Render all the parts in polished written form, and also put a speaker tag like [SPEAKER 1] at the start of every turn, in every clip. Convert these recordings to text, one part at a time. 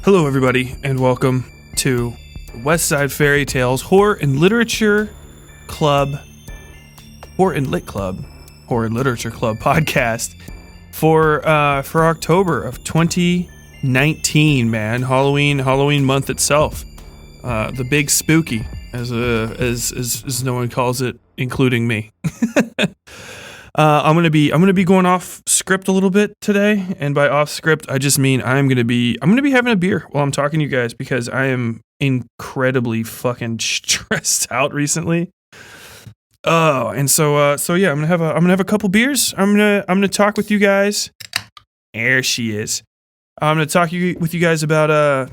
[SPEAKER 1] Hello, everybody, and welcome to Westside Fairytales Horror and Literature Club, Horror and Literature Club podcast for October of 2019. Man, Halloween month itself, the big spooky, as no one calls it, including me. I'm gonna be going off script a little bit today, and by off script, I just mean I'm gonna be having a beer while I'm talking to you guys because I am incredibly fucking stressed out recently. Oh, and so yeah, I'm gonna have a couple beers. I'm gonna talk with you guys. There she is. I'm gonna talk with you guys about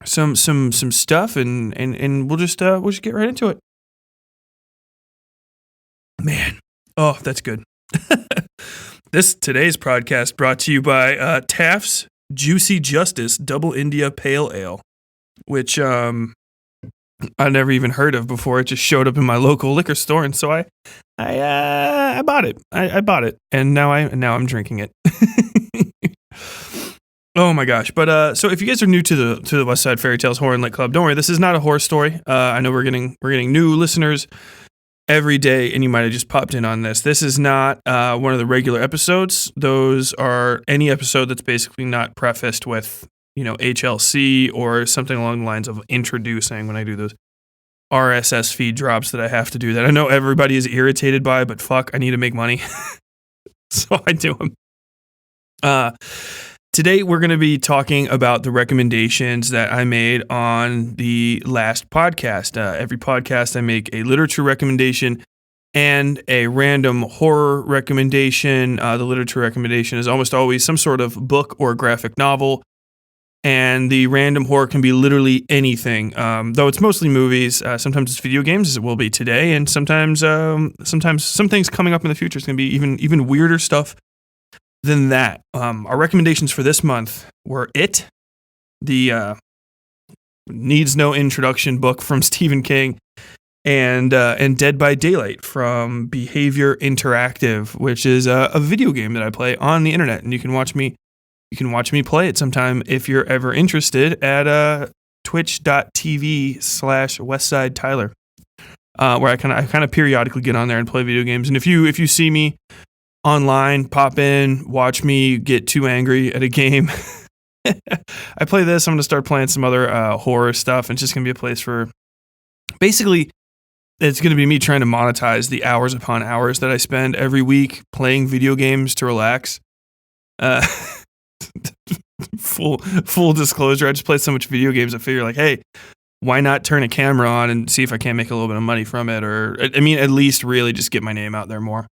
[SPEAKER 1] some stuff, and we'll just get right into it. Man. Oh, that's good. Today's podcast brought to you by Taft's Juicy Justice Double India Pale Ale, which I never even heard of before. It just showed up in my local liquor store, and so I bought it. I bought it, and now I'm drinking it. Oh my gosh! But so if you guys are new to the Westside Fairytales Horror and Lit Club, don't worry. This is not a horror story. I know we're getting new listeners every day, and you might have just popped in on this. This is not one of the regular episodes. Those are any episode that's basically not prefaced with, HLC or something along the lines of introducing when I do those RSS feed drops that I have to do that I know everybody is irritated by, but fuck, I need to make money. So I do them. Today, we're going to be talking about the recommendations that I made on the last podcast. Every podcast, I make a literature recommendation and a random horror recommendation. The literature recommendation is almost always some sort of book or graphic novel, and the random horror can be literally anything, though it's mostly movies. Sometimes it's video games, as it will be today, and sometimes some things coming up in the future is going to be even weirder stuff than that. Our recommendations for this month were It, the needs no introduction book from Stephen King, and Dead by Daylight from Behavior Interactive, which is a video game that I play on the internet, and you can watch me play it sometime if you're ever interested at twitch.tv/WestsideTyler, where I kind of periodically get on there and play video games. And if you see me online, pop in, watch me get too angry at a game. I play this. I'm going to start playing some other horror stuff. And it's just going to be a place for, basically, it's going to be me trying to monetize the hours upon hours that I spend every week playing video games to relax. Full disclosure, I just play so much video games, I figure like, hey, why not turn a camera on and see if I can't make a little bit of money from it? Or, I mean, at least really just get my name out there more.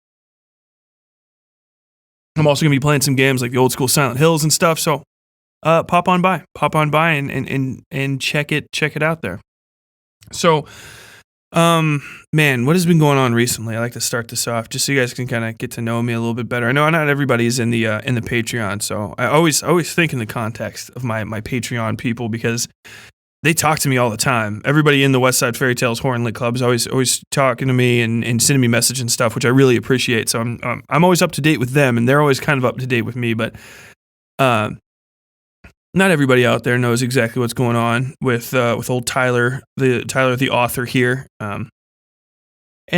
[SPEAKER 1] I'm also going to be playing some games like the old school Silent Hills and stuff, so pop on by and check it out there. So, man, what has been going on recently? I like to start this off just so you guys can kind of get to know me a little bit better. I know not everybody's in the Patreon, so I always think in the context of my Patreon people, because they talk to me all the time. Everybody in the Westside Fairytales Horror and Lit Club is always talking to me and sending me messages and stuff, which I really appreciate. So I'm always up to date with them, and they're always kind of up to date with me. But not everybody out there knows exactly what's going on with old Tyler, the author here. I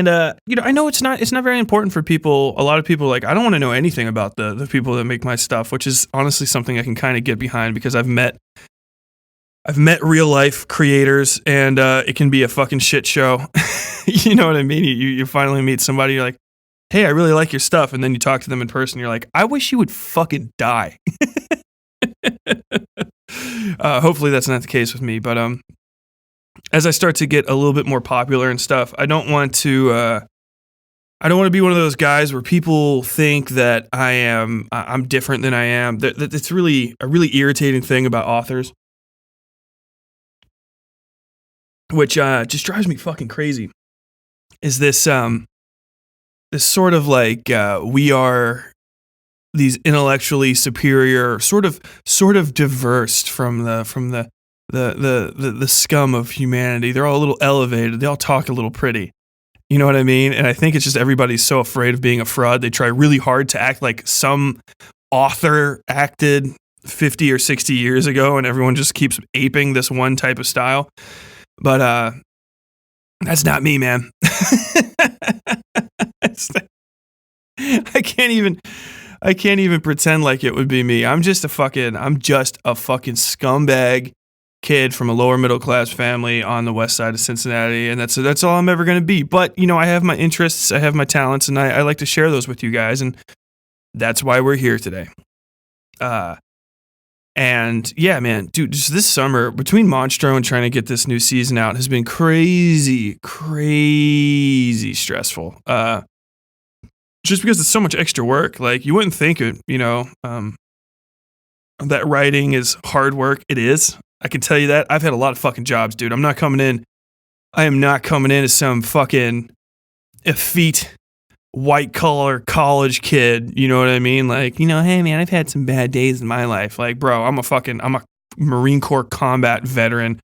[SPEAKER 1] know it's not very important for people. A lot of people are like, I don't want to know anything about the people that make my stuff, which is honestly something I can kind of get behind, because I've met real life creators, and it can be a fucking shit show. You know what I mean? You finally meet somebody, you're like, hey, I really like your stuff. And then you talk to them in person, you're like, I wish you would fucking die. Hopefully that's not the case with me. But as I start to get a little bit more popular and stuff, I don't want to be one of those guys where people think that I'm different than I am. That's really a really irritating thing about authors, which just drives me fucking crazy, is this sort of like we are these intellectually superior, sort of diversed from the scum of humanity. They're all a little elevated. They all talk a little pretty. You know what I mean? And I think it's just everybody's so afraid of being a fraud. They try really hard to act like some author acted 50 or 60 years ago, and everyone just keeps aping this one type of style. But that's not me, man. I can't even pretend like it would be me. I'm just a fucking scumbag kid from a lower middle class family on the west side of Cincinnati, and that's all I'm ever going to be. But, I have my interests, I have my talents, and I like to share those with you guys, and that's why we're here today. And yeah, man, dude, just this summer between Monstro and trying to get this new season out has been crazy stressful. Just because it's so much extra work. Like, you wouldn't think it, that writing is hard work. It is. I can tell you that. I've had a lot of fucking jobs, dude. I am not coming in as some fucking effete white collar college kid. You know what I mean? Like, hey man, I've had some bad days in my life. Like, bro, I'm a Marine Corps combat veteran,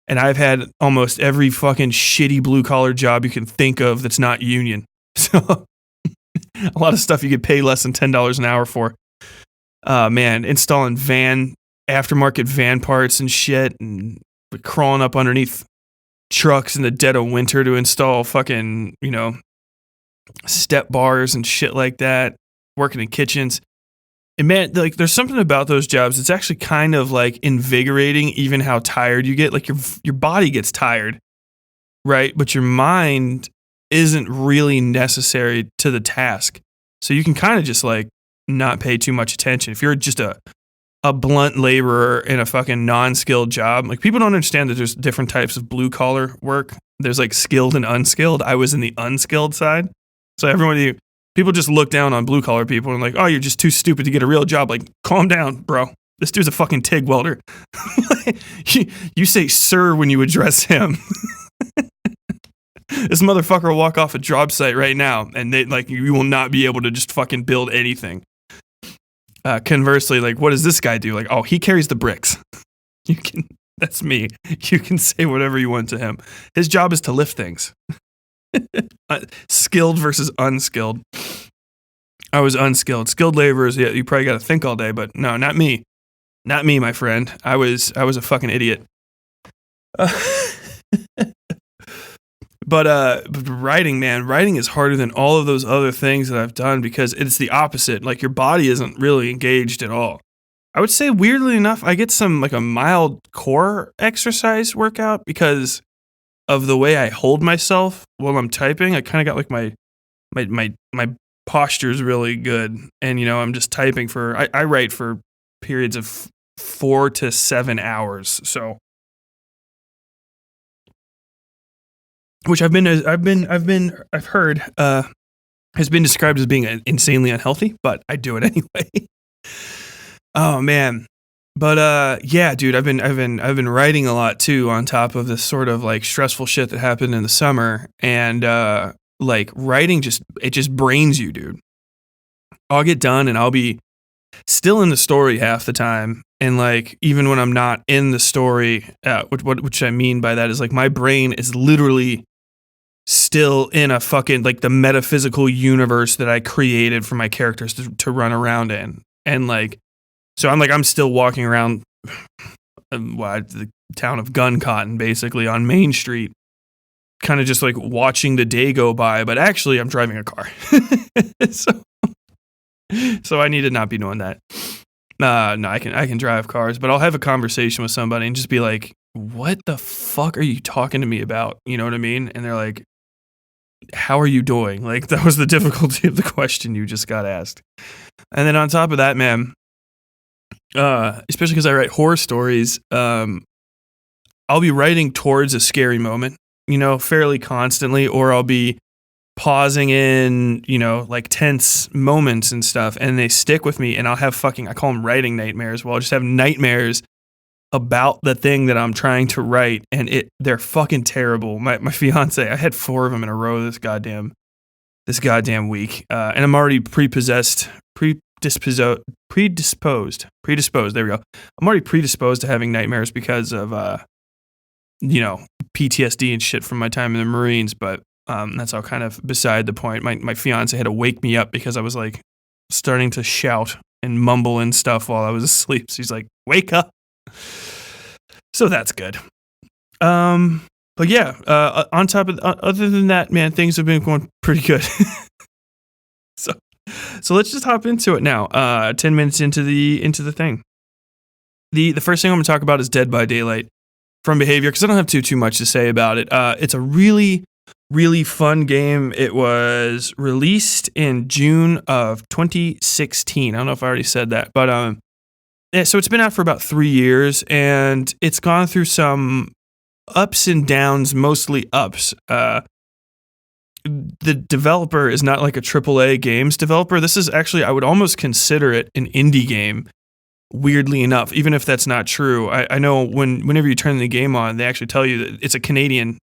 [SPEAKER 1] and I've had almost every fucking shitty blue collar job you can think of that's not union. So a lot of stuff you could pay less than $10 an hour for. Man, installing aftermarket van parts and shit, and crawling up underneath trucks in the dead of winter to install fucking, step bars and shit like that, working in kitchens. And man, like, there's something about those jobs. It's actually kind of like invigorating, even how tired you get. Like, your body gets tired, right? But your mind isn't really necessary to the task. So you can kind of just like not pay too much attention. If you're just a blunt laborer in a fucking non-skilled job, like, people don't understand that there's different types of blue collar work. There's like skilled and unskilled. I was in the unskilled side. So people just look down on blue collar people and like, oh, you're just too stupid to get a real job. Like, calm down, bro. This dude's a fucking TIG welder. You say sir when you address him. This motherfucker will walk off a job site right now, and you will not be able to just fucking build anything. Conversely, like, what does this guy do? Like, oh, he carries the bricks. That's me. You can say whatever you want to him. His job is to lift things. Skilled versus unskilled. I was unskilled. Skilled laborers, yeah, you probably got to think all day, but no, not me. Not me, my friend. I was a fucking idiot. But writing, man, writing is harder than all of those other things that I've done because it's the opposite. Like, your body isn't really engaged at all. I would say, weirdly enough, I get some like a mild core exercise workout because of the way I hold myself while I'm typing. I kind of got like my posture's really good, and I'm just typing I write for periods of 4 to 7 hours. So, which I've heard has been described as being insanely unhealthy, but I do it anyway. Oh man. But yeah, dude, I've been writing a lot too on top of this sort of like stressful shit that happened in the summer, and like, writing just brains you, dude. I'll get done and I'll be still in the story half the time, and like, even when I'm not in the story, which I mean by that is like, my brain is literally still in a fucking like the metaphysical universe that I created for my characters to run around in, and like, so I'm still walking around the town of Gun Cotton, basically on Main Street, kind of just like watching the day go by, but actually I'm driving a car. So I need to not be doing that. No, I can drive cars, but I'll have a conversation with somebody and just be like, what the fuck are you talking to me about? You know what I mean? And they're like, how are you doing? Like, that was the difficulty of the question you just got asked. And then on top of that, man, especially because I write horror stories, I'll be writing towards a scary moment, fairly constantly, or I'll be pausing in, like tense moments and stuff, and they stick with me, and I'll have I call them writing nightmares. Well, I'll just have nightmares about the thing that I'm trying to write, and they're fucking terrible. My fiance, I had 4 of them in a row this goddamn week, and I'm already predisposed. There we go. I'm already predisposed to having nightmares because of PTSD and shit from my time in the Marines, but that's all kind of beside the point. My fiance had to wake me up because I was like starting to shout and mumbling stuff while I was asleep. So he's like, "Wake up!" So that's good. But yeah, on top of other than that, man, things have been going pretty good. so so let's just hop into it now. 10 minutes into the thing. The first thing I'm going to talk about is Dead by Daylight from Behavior, because I don't have too much to say about it. It's a really, really fun game. It was released in June of 2016. I don't know if I already said that, but yeah, so it's been out for about 3 years, and it's gone through some ups and downs, mostly ups. The developer is not like a AAA games developer. This is actually, I would almost consider it an indie game, weirdly enough, even if that's not true. I know whenever you turn the game on, they actually tell you that it's a Canadian,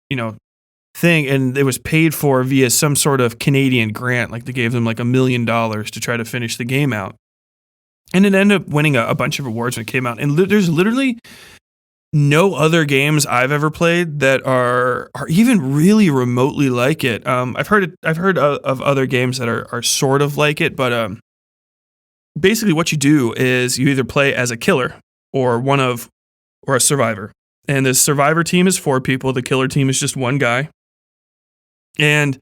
[SPEAKER 1] thing, and it was paid for via some sort of Canadian grant. Like they gave them like $1 million to try to finish the game out. And it ended up winning a bunch of awards when it came out. And there's literally no other games I've ever played that are even really remotely like it. I've heard of other games that are sort of like it, but basically what you do is you either play as a killer or a survivor. And the survivor team is 4 people. The killer team is just 1 guy. And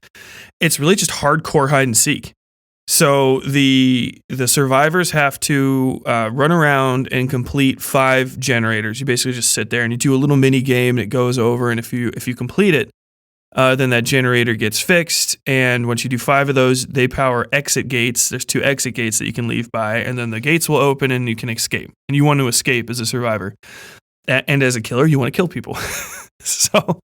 [SPEAKER 1] it's really just hardcore hide and seek. So the survivors have to run around and complete 5 generators. You basically just sit there and you do a little mini game, and it goes over. And if you complete it, then that generator gets fixed. And once you do 5 of those, they power exit gates. There's 2 exit gates that you can leave by, and then the gates will open and you can escape. And you want to escape as a survivor, and as a killer, you want to kill people. So.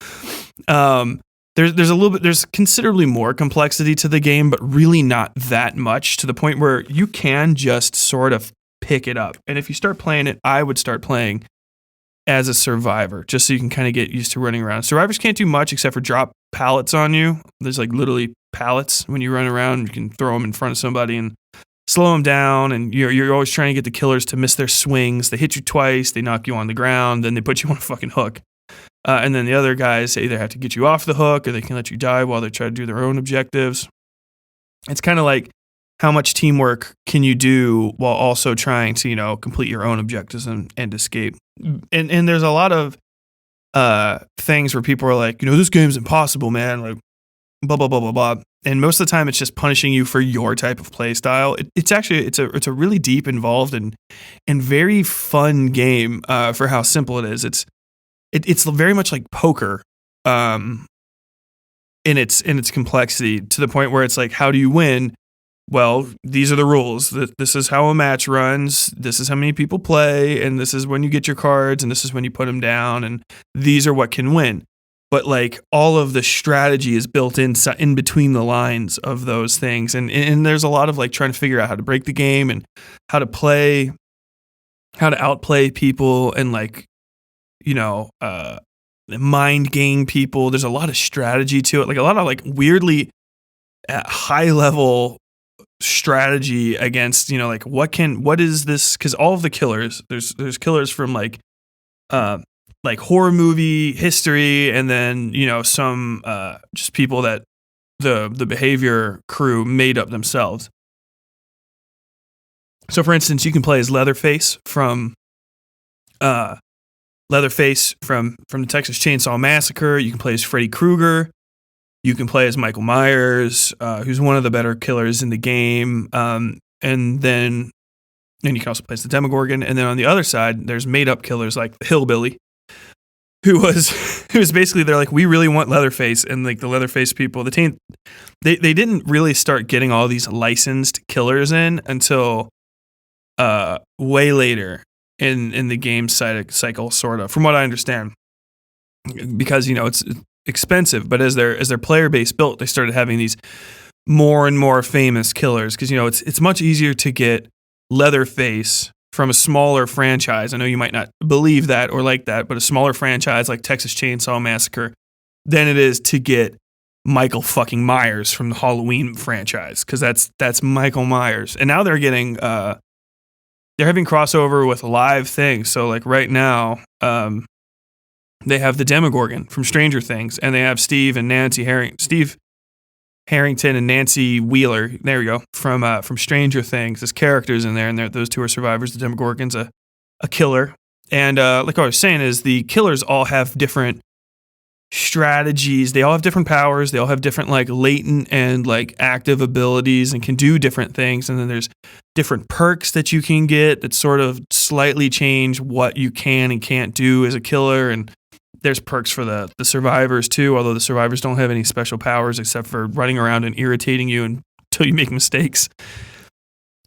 [SPEAKER 1] There's considerably more complexity to the game, but really not that much, to the point where you can just sort of pick it up. And if you start playing it, I would start playing as a survivor, just so you can kind of get used to running around. Survivors can't do much except for drop pallets on you. There's like literally pallets when you run around. You can throw them in front of somebody and slow them down, and you're always trying to get the killers to miss their swings. They hit you twice, they knock you on the ground, then they put you on a fucking hook. And then the other guys either have to get you off the hook, or they can let you die while they try to do their own objectives. It's kind of like, how much teamwork can you do while also trying to, complete your own objectives and escape? And there's a lot of things where people are like, this game's impossible, man. Like, blah, blah, blah, blah, blah. And most of the time, it's just punishing you for your type of play style. It's actually, it's a really deep, involved, and very fun game for how simple it is. It's very much like poker in its complexity, to the point where it's like, how do you win? Well, these are the rules. This is how a match runs. This is how many people play, and this is when you get your cards, and this is when you put them down, and these are what can win. But like, all of the strategy is built in between the lines of those things, and there's a lot of like trying to figure out how to break the game and how to outplay people, and like, mind game people. There's a lot of strategy to it, like a lot of like weirdly high level strategy against, like what is this? Because all of the killers, there's killers from like horror movie history, and then some just people that the Behavior crew made up themselves. So for instance, you can play as Leatherface from the Texas Chainsaw Massacre. You can play as Freddy Krueger. You can play as Michael Myers, who's one of the better killers in the game. And then you can also play as the Demogorgon. And then on the other side, there's made up killers like the Hillbilly, who was basically, they're like, we really want Leatherface, and like the Leatherface people, they didn't really start getting all these licensed killers in until way later in the game cycle, sort of, from what I understand, because it's expensive. But as their player base built, they started having these more and more famous killers, because it's much easier to get Leatherface from a smaller franchise. I know you might not believe that or like that, but a smaller franchise like Texas Chainsaw Massacre than it is to get Michael fucking Myers from the Halloween franchise, because that's Michael Myers. And now they're getting they're having crossover with live things. So like right now, they have the Demogorgon from Stranger Things, and they have Steve Harrington and Nancy Wheeler. There we go. From Stranger Things. There's characters in there, and those two are survivors. The Demogorgon's a killer. And like I was saying, is the killers all have different strategies. They all have different powers. They all have different like latent and like active abilities and can do different things. And then there's different perks that you can get that sort of slightly change what you can and can't do as a killer. And there's perks for the survivors too, although the survivors don't have any special powers except for running around and irritating you until you make mistakes.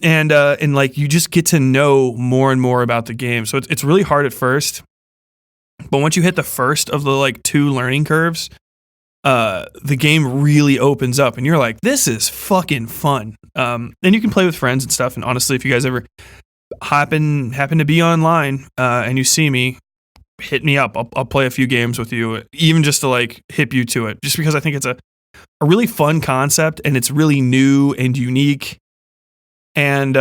[SPEAKER 1] And like you just get to know more and more about the game. So it's really hard at first. But once you hit the first of the like 2 learning curves, the game really opens up and you're like, this is fucking fun. And you can play with friends and stuff. And honestly, if you guys ever happen to be online and you see me, hit me up. I'll play a few games with you, even just to like hip you to it, just because I think it's a really fun concept and it's really new and unique. And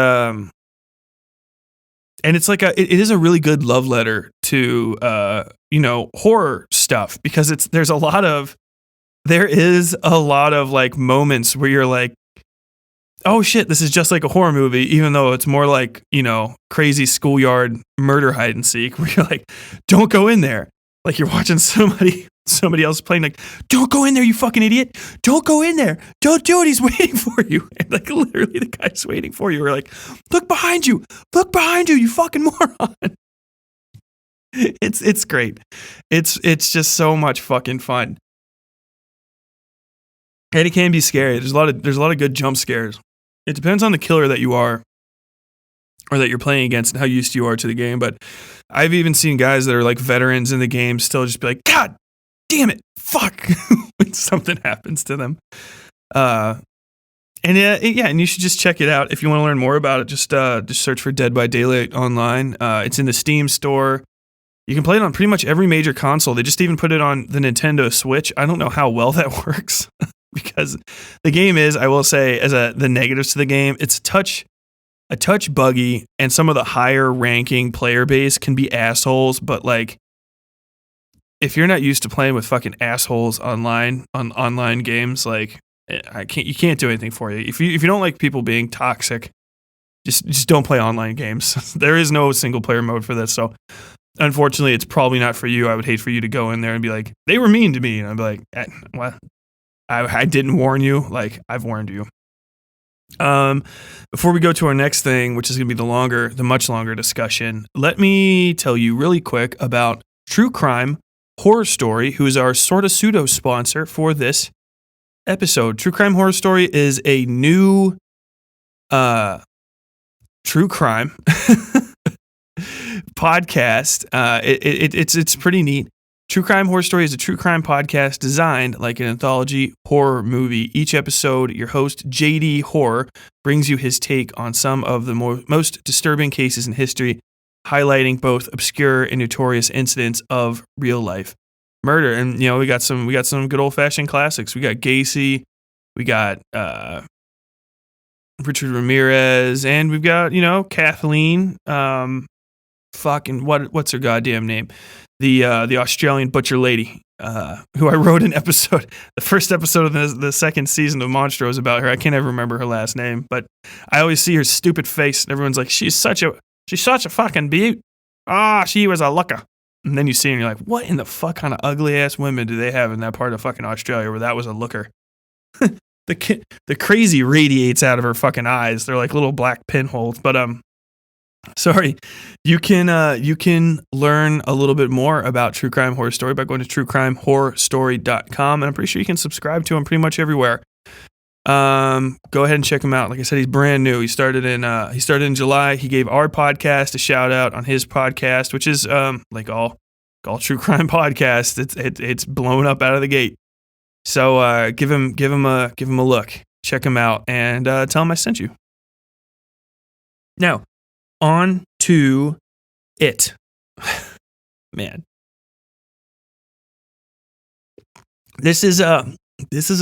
[SPEAKER 1] it's like it is a really good love letter to horror stuff, because there is a lot of like moments where you're like, oh shit, this is just like a horror movie, even though it's more like, crazy schoolyard murder hide and seek, where you're like, don't go in there. Like you're watching somebody else playing, like, don't go in there, you fucking idiot. Don't go in there. Don't do it. He's waiting for you. And like literally the guy's waiting for you. We're like, look behind you. Look behind you, you fucking moron. It's great. It's just so much fucking fun. And it can be scary. There's a lot of good jump scares. It depends on the killer that you are or that you're playing against and how used you are to the game. But I've even seen guys that are like veterans in the game still just be like, God damn it, fuck, when something happens to them. And you should just check it out. If you want to learn more about it, just search for Dead by Daylight online. It's in the Steam store. You can play it on pretty much every major console. They just even put it on the Nintendo Switch. I don't know how well that works because the game is, I will say, the negatives to the game, it's a touch buggy, and some of the higher ranking player base can be assholes, but like if you're not used to playing with fucking assholes online on online games, like you can't do anything for you. If you don't like people being toxic, just don't play online games. There is no single player mode for this, so unfortunately it's probably not for you. I would hate for you to go in there and be like, they were mean to me, and I'd be like, what? I didn't warn you. Like, I've warned you. Before we go to our next thing, which is going to be the much longer discussion, let me tell you really quick about True Crime Horror Story, who is our sort of pseudo sponsor for this episode. True Crime Horror Story is a new true crime podcast. It's pretty neat. True Crime Horror Story is a true crime podcast designed like an anthology horror movie. Each episode, your host, JD Horror, brings you his take on some of the most disturbing cases in history, highlighting both obscure and notorious incidents of real life murder. And we got some good old fashioned classics. We got Gacy, we got Richard Ramirez, and we've got Kathleen. Fucking what's her goddamn name? The Australian butcher lady, who I wrote an episode. The first episode of the second season of Monstro is about her. I can't ever remember her last name, but I always see her stupid face, and everyone's like, she's such a fucking beaut. She was a looker. And then you see her and you're like, what in the fuck kind of ugly ass women do they have in that part of fucking Australia where that was a looker? The crazy radiates out of her fucking eyes. They're like little black pinholes. But sorry, you can learn a little bit more about True Crime Horror Story by going to truecrimehorrorstory.com, and I'm pretty sure you can subscribe to him pretty much everywhere. Go ahead and check him out. Like I said, he's brand new. He started in July. He gave our podcast a shout out on his podcast, which is like all true crime podcasts. It's blown up out of the gate. So give him a look. Check him out and tell him I sent you. Now, on to it. Man. This is a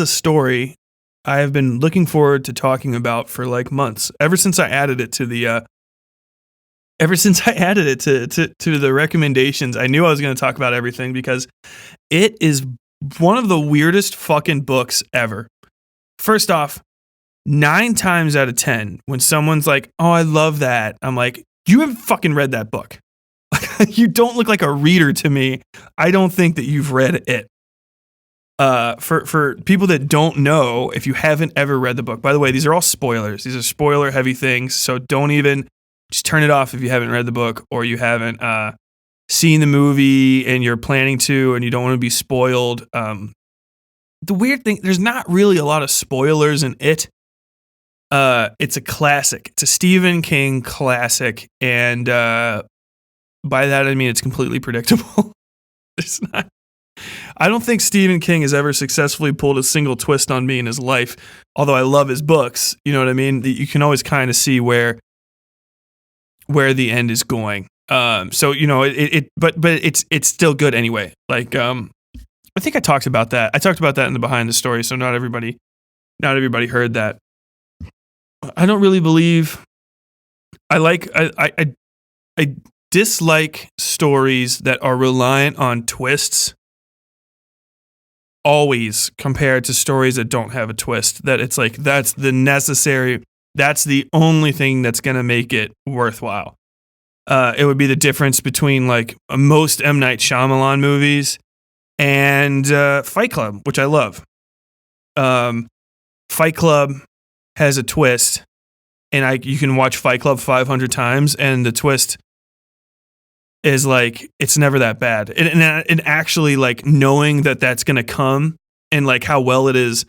[SPEAKER 1] story I have been looking forward to talking about for like months. Ever since I added it to the to the recommendations, I knew I was going to talk about everything because it is one of the weirdest fucking books ever. first off, 9 times out of 10, when someone's like, "Oh, I love that," I'm like, "You haven't fucking read that book. You don't look like a reader to me. I don't think that you've read it." For people that don't know, if you haven't ever read the book, by the way, these are all spoilers. These are spoiler heavy things, so don't even just turn it off if you haven't read the book or you haven't seen the movie and you're planning to and you don't want to be spoiled. The weird thing, there's not really a lot of spoilers in it. It's a classic. It's a Stephen King classic, and by that I mean it's completely predictable. It's not. I don't think Stephen King has ever successfully pulled a single twist on me in his life. Although I love his books, you know what I mean. You can always kind of see where the end is going. So you know but it's still good anyway. Like I think I talked about that. I talked about that in the behind the story. So not everybody heard that. I don't really believe. I dislike stories that are reliant on twists. Always compared to stories that don't have a twist. That it's like that's the only thing that's gonna make it worthwhile. It would be the difference between like most M. Night Shyamalan movies and Fight Club, which I love. Fight Club has a twist, and you can watch Fight Club 500 times, and the twist is like it's never that bad. And actually, like knowing that that's gonna come, and like how well it is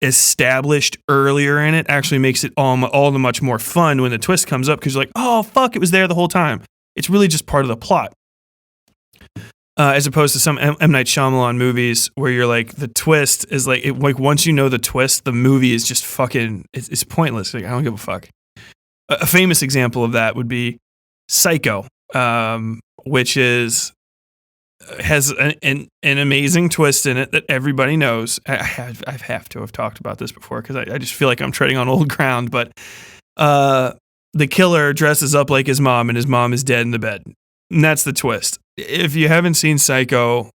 [SPEAKER 1] established earlier in it, actually makes it all the much more fun when the twist comes up, because you're like, oh fuck, it was there the whole time. It's really just part of the plot. As opposed to some M. Night Shyamalan movies where you're like, the twist is like, once you know the twist, the movie is just fucking, it's pointless. Like, I don't give a fuck. A famous example of that would be Psycho, which has an amazing twist in it that everybody knows. I have to have talked about this before because I just feel like I'm treading on old ground, but the killer dresses up like his mom and his mom is dead in the bed. And that's the twist. If you haven't seen Psycho,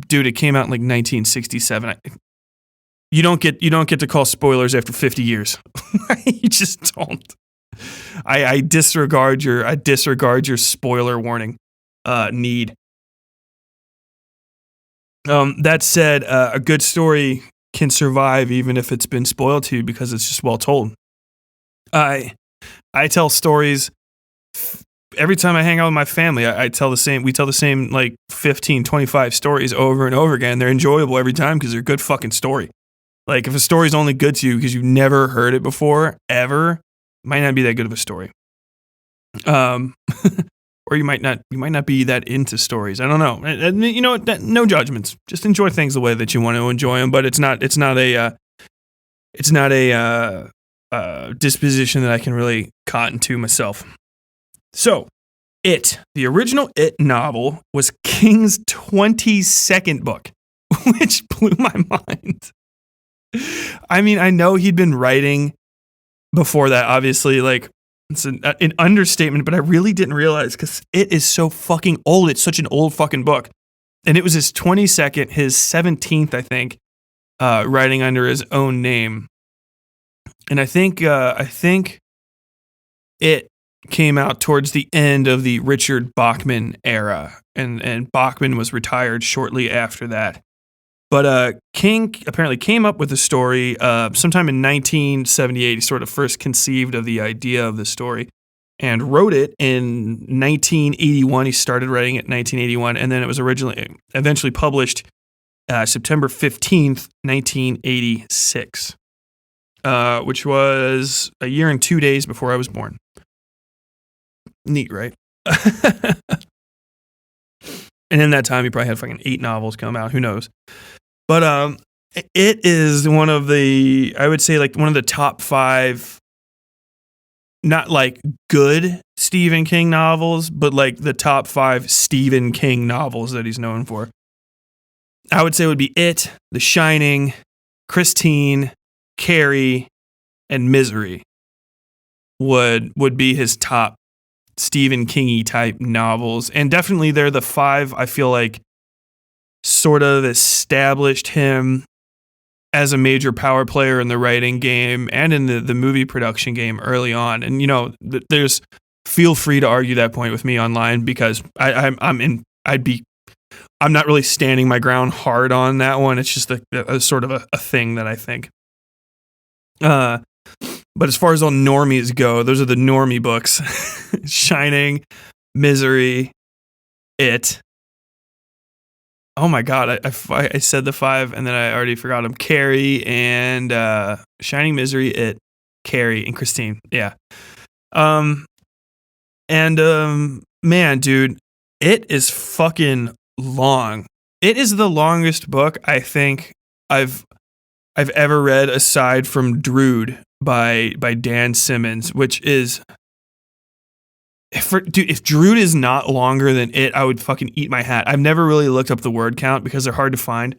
[SPEAKER 1] dude, it came out in like 1967. You don't get to call spoilers after 50 years. You just don't. I disregard your spoiler warning need. That said, a good story can survive even if it's been spoiled to you because it's just well told. I tell stories. Every time I hang out with my family, we tell the same like 15, 25 stories over and over again. They're enjoyable every time because they're a good fucking story. Like if a story's only good to you because you've never heard it before, ever, it might not be that good of a story. Or you might not be that into stories. I don't know. You know, no judgments. Just enjoy things the way that you want to enjoy them. But it's not a disposition that I can really cotton to myself. So, the original It novel was King's 22nd book, which blew my mind. I mean, I know he'd been writing before that, obviously, like, it's an understatement, but I really didn't realize because it is so fucking old. It's such an old fucking book. And it was his 22nd, his 17th, I think, writing under his own name. And I think it came out towards the end of the Richard Bachman era, and Bachman was retired shortly after that. But King apparently came up with the story sometime in 1978. He sort of first conceived of the idea of the story and wrote it in 1981. He started writing it in 1981, and then it was eventually published September 15th, 1986, which was a year and 2 days before I was born. Neat, right? And in that time, he probably had fucking 8 novels come out. Who knows? But it is one of the, I would say, like one of the top 5, not like good Stephen King novels, but like the top 5 Stephen King novels that he's known for. I would say it would be It, The Shining, Christine, Carrie, and Misery would be his top Stephen King-y type novels. And definitely they're the 5 I feel like sort of established him as a major power player in the writing game and in the movie production game early on. And there's feel free to argue that point with me online, because I'm not really standing my ground hard on that one. It's just a sort of a thing that I think. But as far as all normies go, those are the normie books: Shining, Misery, It. Oh my god, I said the 5 and then I already forgot them. Carrie and Shining, Misery, It, Carrie, and Christine. Yeah. Man, dude, it is fucking long. It is the longest book I think I've ever read, aside from Drood by Dan Simmons, which is, if Drood is not longer than it, I would fucking eat my hat. I've never really looked up the word count because they're hard to find.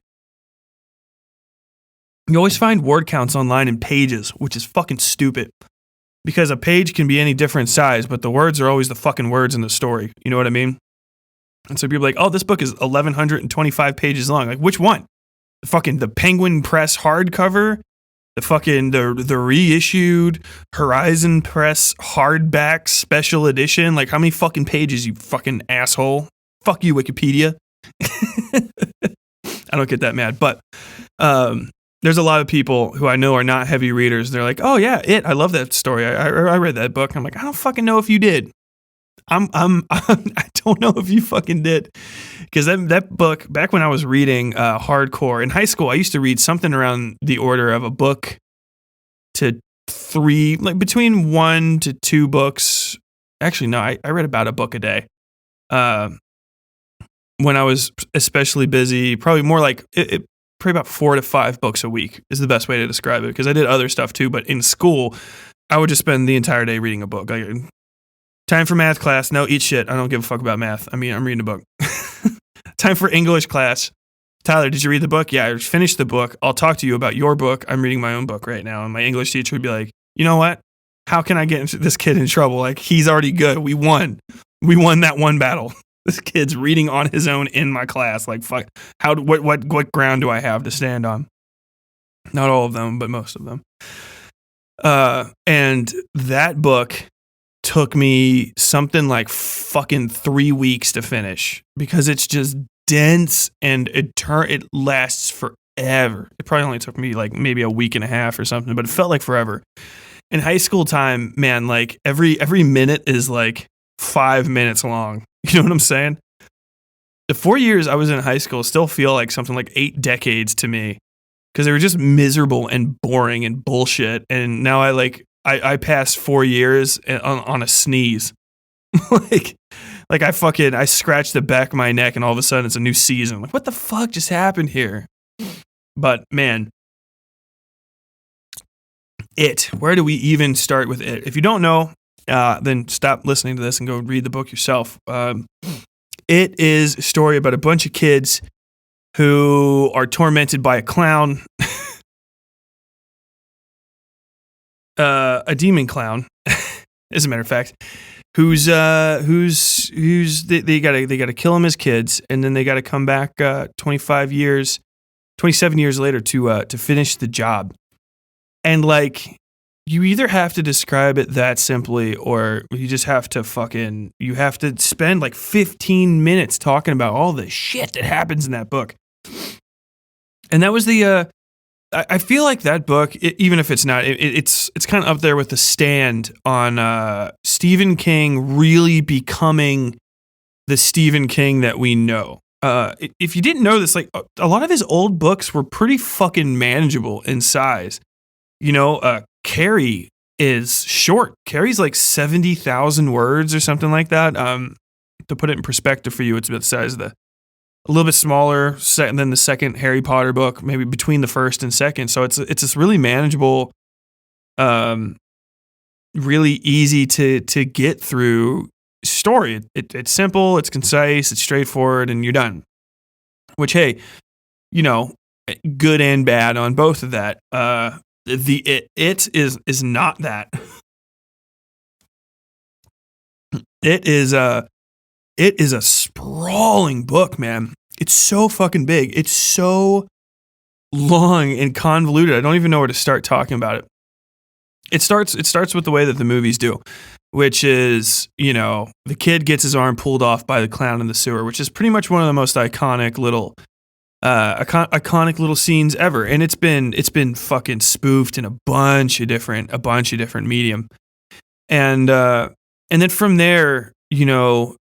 [SPEAKER 1] You always find word counts online in pages, which is fucking stupid, because a page can be any different size, but the words are always the fucking words in the story. You know what I mean? And so people are like, oh, this book is 1,125 pages long. Like, which one? The Penguin Press hardcover? The reissued Horizon Press hardback special edition? Like, how many fucking pages, you fucking asshole? Fuck you, Wikipedia. I don't get that mad, but there's a lot of people who I know are not heavy readers. They're like, oh yeah, I love that story. I read that book. I'm like, I don't fucking know if you did. I don't know if you fucking did. Because that book, back when I was reading hardcore in high school, I used to read something around the order of a book to 3, like between 1 to 2 books. Actually, no, I read about a book a day. When I was especially busy, probably more like probably about 4 to 5 books a week is the best way to describe it, because I did other stuff too. But in school, I would just spend the entire day reading a book. Like, time for math class. No, eat shit. I don't give a fuck about math. I mean, I'm reading a book. Time for English class. Tyler, did you read the book? Yeah, I finished the book. I'll talk to you about your book. I'm reading my own book right now. And my English teacher would be like, you know what? How can I get this kid in trouble? Like, he's already good. We won. We won that one battle. This kid's reading on his own in my class. Like, fuck. What ground do I have to stand on? Not all of them, but most of them. And that book took me something like fucking 3 weeks to finish, because it's just dense and it lasts forever. It probably only took me like maybe a week and a half or something, but it felt like forever. In high school time, man, like every minute is like 5 minutes long. You know what I'm saying? The 4 years I was in high school still feel like something like 8 decades to me, because they were just miserable and boring and bullshit. And now I passed 4 years on a sneeze. like I scratched the back of my neck and all of a sudden it's a new season. Like, what the fuck just happened here? But man, where do we even start with it? If you don't know, then stop listening to this and go read the book yourself. It is a story about a bunch of kids who are tormented by a clown. A demon clown, as a matter of fact, who's they gotta kill him as kids, and then they gotta come back 27 years later to finish the job. And like, you either have to describe it that simply, or you just have to spend like 15 minutes talking about all the shit that happens in that book. And that was I feel like that book, even if it's not, it's kind of up there with The Stand on Stephen King really becoming the Stephen King that we know. If you didn't know this, like a lot of his old books were pretty fucking manageable in size. Carrie is short. Carrie's like 70,000 words or something like that. To put it in perspective for you, it's about the size of a little bit smaller than the second Harry Potter book, maybe between the first and second. So it's this really manageable, really easy to get through story. It's simple, it's concise, it's straightforward, and you're done. Which, hey, good and bad on both of that. It is not that. It is a sprawling book, man. It's so fucking big. It's so long and convoluted. I don't even know where to start talking about it. It starts with the way that the movies do, which is, the kid gets his arm pulled off by the clown in the sewer, which is pretty much one of the most iconic little scenes ever. And it's been fucking spoofed in a bunch of different medium. And then from there,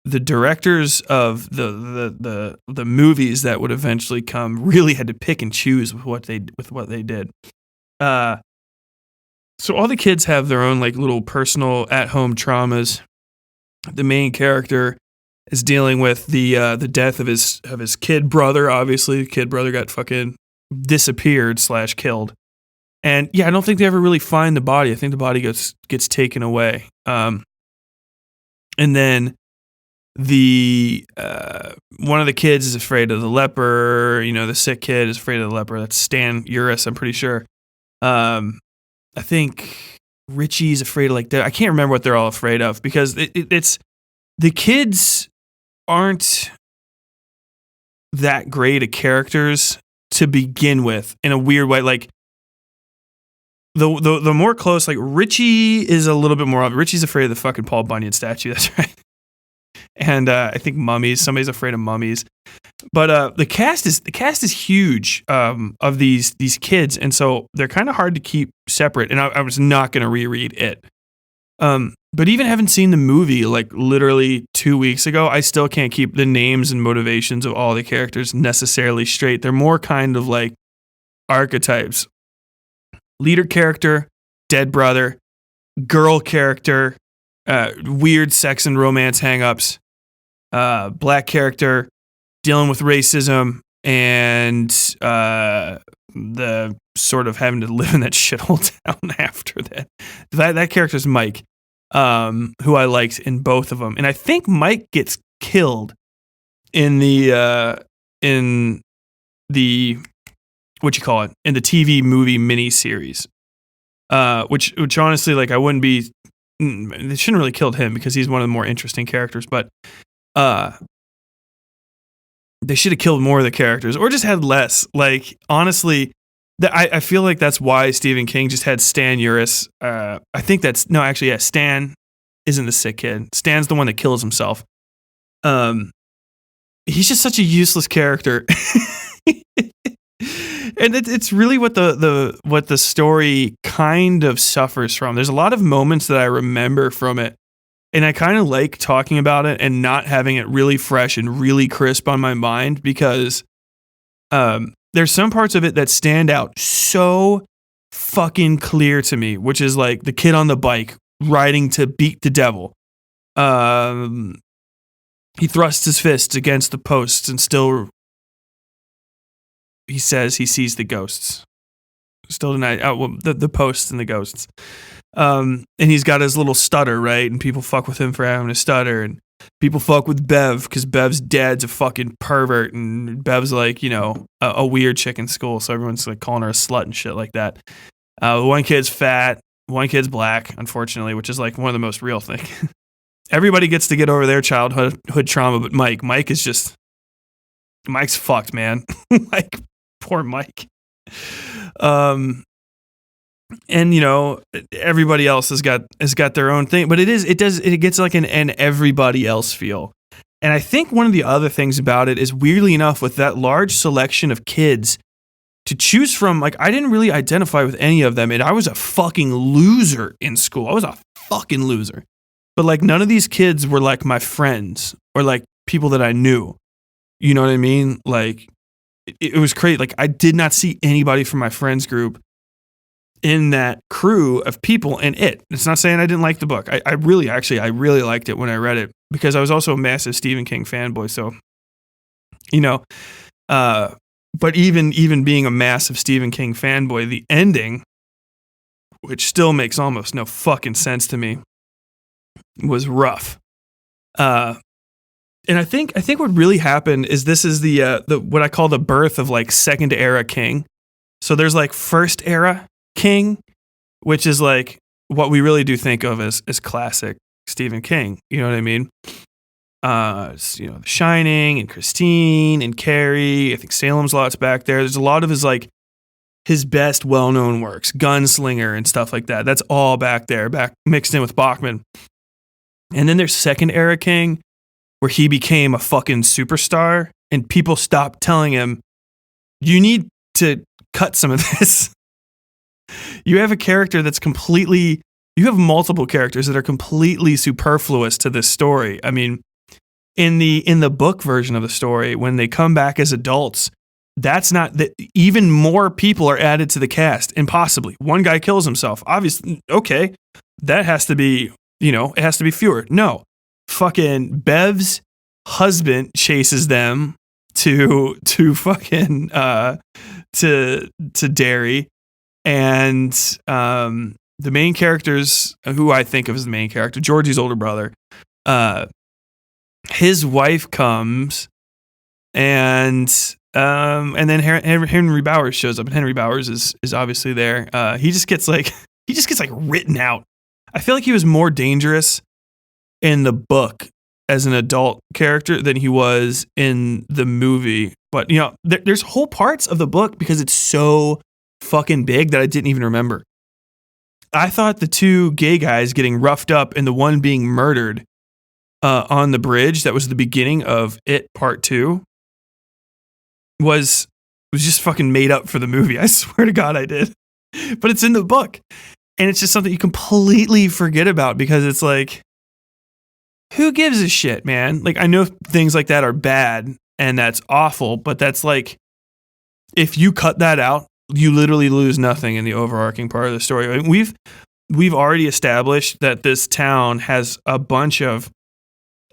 [SPEAKER 1] the directors of the movies that would eventually come really had to pick and choose with what they did. So all the kids have their own little personal at-home traumas. The main character is dealing with the death of his kid brother. Obviously, the kid brother got fucking disappeared / killed. And yeah, I don't think they ever really find the body. I think the body gets taken away. And then the one of the kids is afraid of the leper. The sick kid is afraid of the leper. That's Stan Uris, I'm pretty sure. I think Richie's afraid of I can't remember what they're all afraid of, because it's the kids aren't that great at characters to begin with in a weird way. The more close, Richie is a little bit more of. Richie's afraid of the fucking Paul Bunyan statue. That's right. And I think mummies. Somebody's afraid of mummies. But the cast is huge of these kids, and so they're kind of hard to keep separate. And I was not going to reread it. But even having seen the movie literally 2 weeks ago, I still can't keep the names and motivations of all the characters necessarily straight. They're more kind of archetypes. Leader character, dead brother. Girl character, weird sex and romance hangups. Black character, dealing with racism and the sort of having to live in that shithole town after that. That character's Mike, who I liked in both of them. And I think Mike gets killed in the what you call it, in the TV movie miniseries. Which honestly, I wouldn't be. They shouldn't really killed him because he's one of the more interesting characters, but they should have killed more of the characters or just had less. Honestly, I feel like that's why Stephen King just had Stan Uris. I think Stan isn't the sick kid. Stan's the one that kills himself. He's just such a useless character. And it's really what the story kind of suffers from. There's a lot of moments that I remember from it, and I kind of like talking about it and not having it really fresh and really crisp on my mind, because there's some parts of it that stand out so fucking clear to me, which is the kid on the bike riding to beat the devil. He thrusts his fists against the posts and still he says he sees the ghosts. Still tonight, the posts and the ghosts. And he's got his little stutter, right? And people fuck with him for having a stutter. And people fuck with Bev because Bev's dad's a fucking pervert. And Bev's a weird chick in school. So everyone's calling her a slut and shit like that. One kid's fat. One kid's black, unfortunately, which is one of the most real things. Everybody gets to get over their childhood trauma, but Mike's fucked, man. Poor Mike. And everybody else has got their own thing, but it gets an everybody else feel. And I think one of the other things about it is, weirdly enough, with that large selection of kids to choose from, I didn't really identify with any of them, and I was a fucking loser in school. I was a fucking loser. But none of these kids were my friends or people that I knew. You know what I mean? It was crazy. I did not see anybody from my friends group in that crew of people in it. It's not saying I didn't like the book. I really liked it when I read it, because I was also a massive Stephen King fanboy. So, but even being a massive Stephen King fanboy, the ending, which still makes almost no fucking sense to me, was rough. And I think what really happened is this is the what I call the birth of second era King. So there's first era King, which is what we really do think of as classic Stephen King. You know what I mean? The Shining and Christine and Carrie. I think Salem's Lot's back there. There's a lot of his his best well-known works, Gunslinger and stuff like that. That's all back there, back mixed in with Bachman. And then there's Second Era King, where he became a fucking superstar, and people stopped telling him, you need to cut some of this. You have a character that's you have multiple characters that are completely superfluous to this story. I mean, in the book version of the story, when they come back as adults, that's not that. Even more people are added to the cast, impossibly. One guy kills himself. Obviously, okay, that has to be, it has to be fewer. No, fucking Bev's husband chases them to fucking to Derry, and the main characters, who I think of as the main character, Georgie's older brother, his wife comes, and then Henry Bowers shows up, and Henry Bowers is obviously there. He just gets written out. I feel like he was more dangerous in the book as an adult character than he was in the movie. But there's whole parts of the book, because it's so fucking big, that I didn't even remember. I thought the two gay guys getting roughed up and the one being murdered on the bridge, that was the beginning of It Part 2, was just fucking made up for the movie. I swear to God I did. But it's in the book. And it's just something you completely forget about, because it's like, who gives a shit, man? Like, I know things like that are bad and that's awful, but that's like, if you cut that out, you literally lose nothing in the overarching part of the story. I mean, we've already established that this town has a bunch of,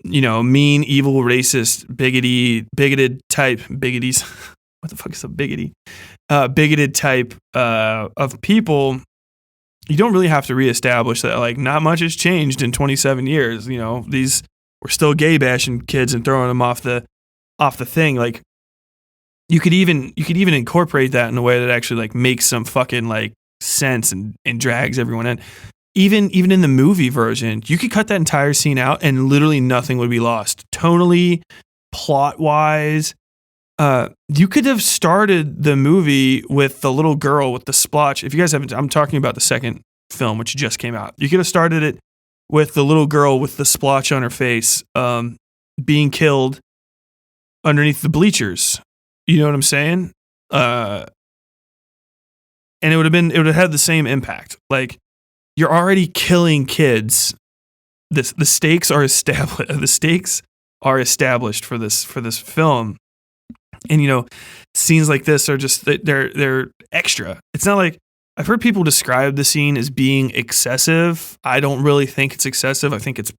[SPEAKER 1] mean, evil, racist, bigoted type bigoties. What the fuck is a biggity? Bigoted type of people. You don't really have to reestablish that. Like, not much has changed in 27 years. We're still gay bashing kids and throwing them off the thing. Like, you could even incorporate that in a way that actually like makes some fucking like sense and drags everyone in. Even in the movie version, you could cut that entire scene out and literally nothing would be lost. Tonally, plot wise, you could have started the movie with the little girl with the splotch. If you guys haven't, I'm talking about the second film, which just came out. You could have started it with the little girl with the splotch on her face, being killed underneath the bleachers. You know what I'm saying? And it would have had the same impact. Like, you're already killing kids. The stakes are established. The stakes are established for this film. And scenes like this are just they're extra. It's not like, I've heard people describe the scene as being excessive. I don't really think it's excessive. I think it's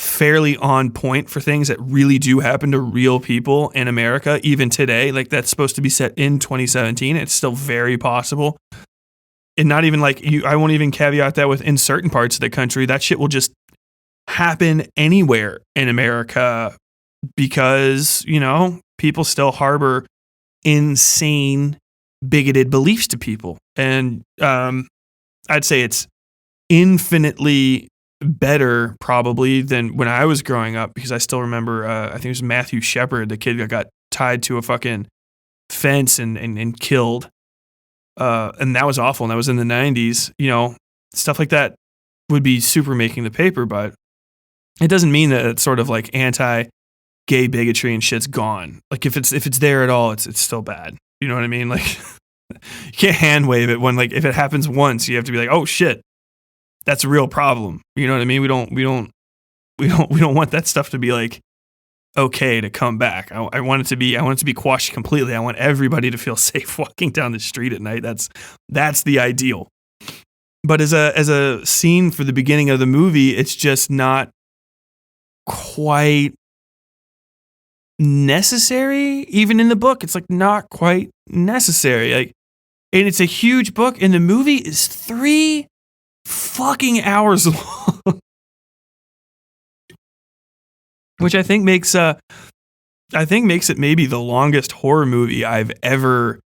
[SPEAKER 1] fairly on point for things that really do happen to real people in America, even today. Like, that's supposed to be set in 2017. It's still very possible. And not even like I won't even caveat that with in certain parts of the country, that shit will just happen anywhere in America, because, people still harbor insane, bigoted beliefs to people. And I'd say it's infinitely better probably than when I was growing up, because I still remember, I think it was Matthew Shepard, the kid that got tied to a fucking fence and killed. And that was awful. And that was in the 90s. Stuff like that would be super making the paper, but it doesn't mean that it's sort of like anti-gay bigotry and shit's gone. Like, if it's there at all, it's still bad. You know what I mean? Like, you can't hand wave it when, like, if it happens once, you have to be like, oh shit, that's a real problem. You know what I mean? We don't want that stuff to be like okay to come back. I want it to be quashed completely. I want everybody to feel safe walking down the street at night. That's the ideal. But as a scene for the beginning of the movie, it's just not quite necessary. Even in the book, it's like not quite necessary. Like, and it's a huge book, and the movie is 3 fucking hours long. Which I think makes it maybe the longest horror movie I've ever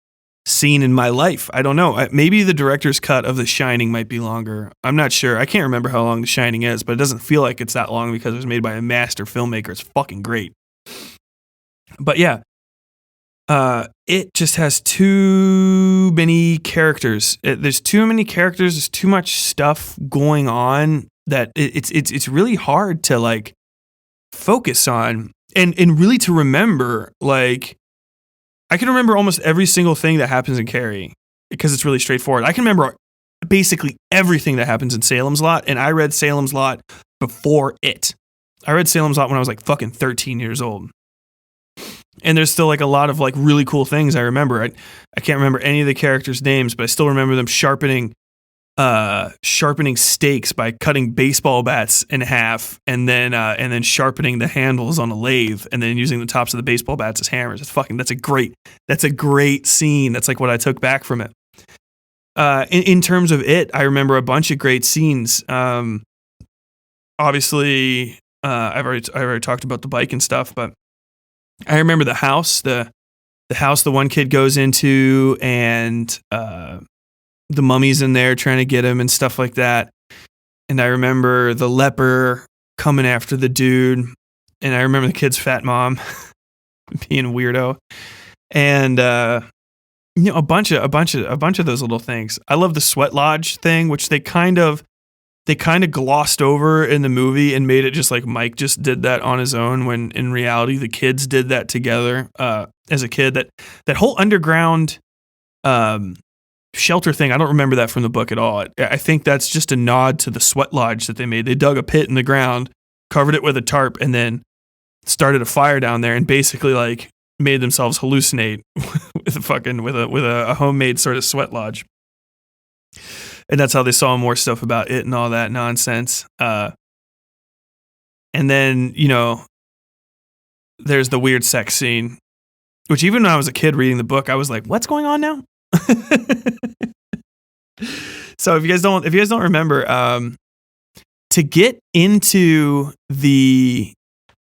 [SPEAKER 1] seen in my life. I don't know. Maybe the director's cut of The Shining might be longer. I'm not sure. I can't remember how long The Shining is, but it doesn't feel like it's that long because it was made by a master filmmaker. It's fucking great. But yeah, it just has too many characters. There's too many characters. There's too much stuff going on that it's really hard to like focus on and really to remember. Like, I can remember almost every single thing that happens in Carrie because it's really straightforward. I can remember basically everything that happens in Salem's Lot, and I read Salem's Lot before it. I read Salem's Lot when I was like fucking 13 years old. And there's still like a lot of like really cool things I remember. I can't remember any of the characters' names, but I still remember them sharpening stakes by cutting baseball bats in half and then sharpening the handles on a lathe and then using the tops of the baseball bats as hammers. That's a great scene. That's like what I took back from it. In terms of it, I remember a bunch of great scenes. Obviously, I've already talked about the bike and stuff, but I remember the house the one kid goes into, and the mummy's in there trying to get him and stuff like that. And I remember the leper coming after the dude, and I remember the kid's fat mom being a weirdo, and a bunch of those little things. I love the sweat lodge thing, which they kind of glossed over in the movie and made it just like Mike just did that on his own, when in reality the kids did that together as a kid. That whole underground shelter thing, I don't remember that from the book at all. I think that's just a nod to the sweat lodge that they made. They dug a pit in the ground, covered it with a tarp, and then started a fire down there and basically like made themselves hallucinate with a homemade sort of sweat lodge. And that's how they saw more stuff about it and all that nonsense. And then, there's the weird sex scene, which even when I was a kid reading the book, I was like, what's going on now? So if you guys don't remember, to get into the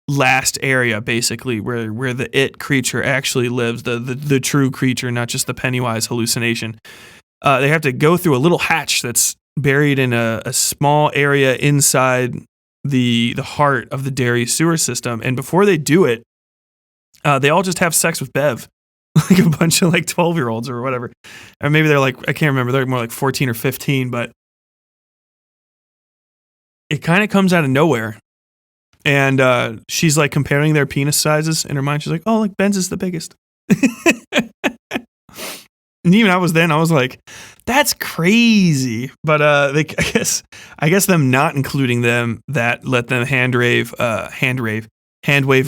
[SPEAKER 1] last area, basically where the it creature actually lives, the true creature, not just the Pennywise hallucination, they have to go through a little hatch that's buried in a small area inside the heart of the Derry sewer system. And before they do it, they all just have sex with Bev, like a bunch of like 12-year-olds or whatever. Or maybe they're like, I can't remember, they're more like 14 or 15, but it kind of comes out of nowhere. And she's like comparing their penis sizes in her mind. She's like, oh, like Ben's is the biggest. And even I was like, that's crazy. But I guess them not including them, that let them hand wave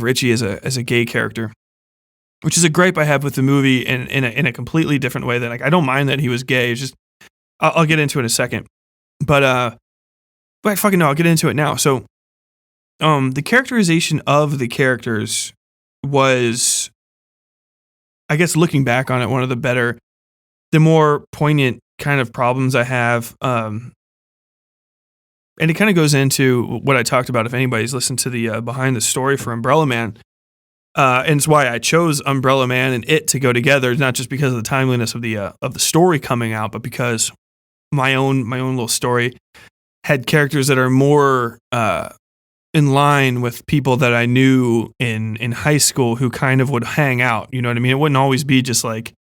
[SPEAKER 1] Richie as a gay character, which is a gripe I have with the movie in a completely different way. That like, I don't mind that he was gay. It's just I'll get into it in a second. But fucking no, I'll get into it now. So the characterization of the characters was, I guess looking back on it, one of the more poignant kind of problems I have. And it kind of goes into what I talked about, if anybody's listened to the behind the story for Umbrella Man. And it's why I chose Umbrella Man and It to go together, not just because of the timeliness of the story coming out, but because my own little story had characters that are more in line with people that I knew in high school who kind of would hang out. You know what I mean? It wouldn't always be just like,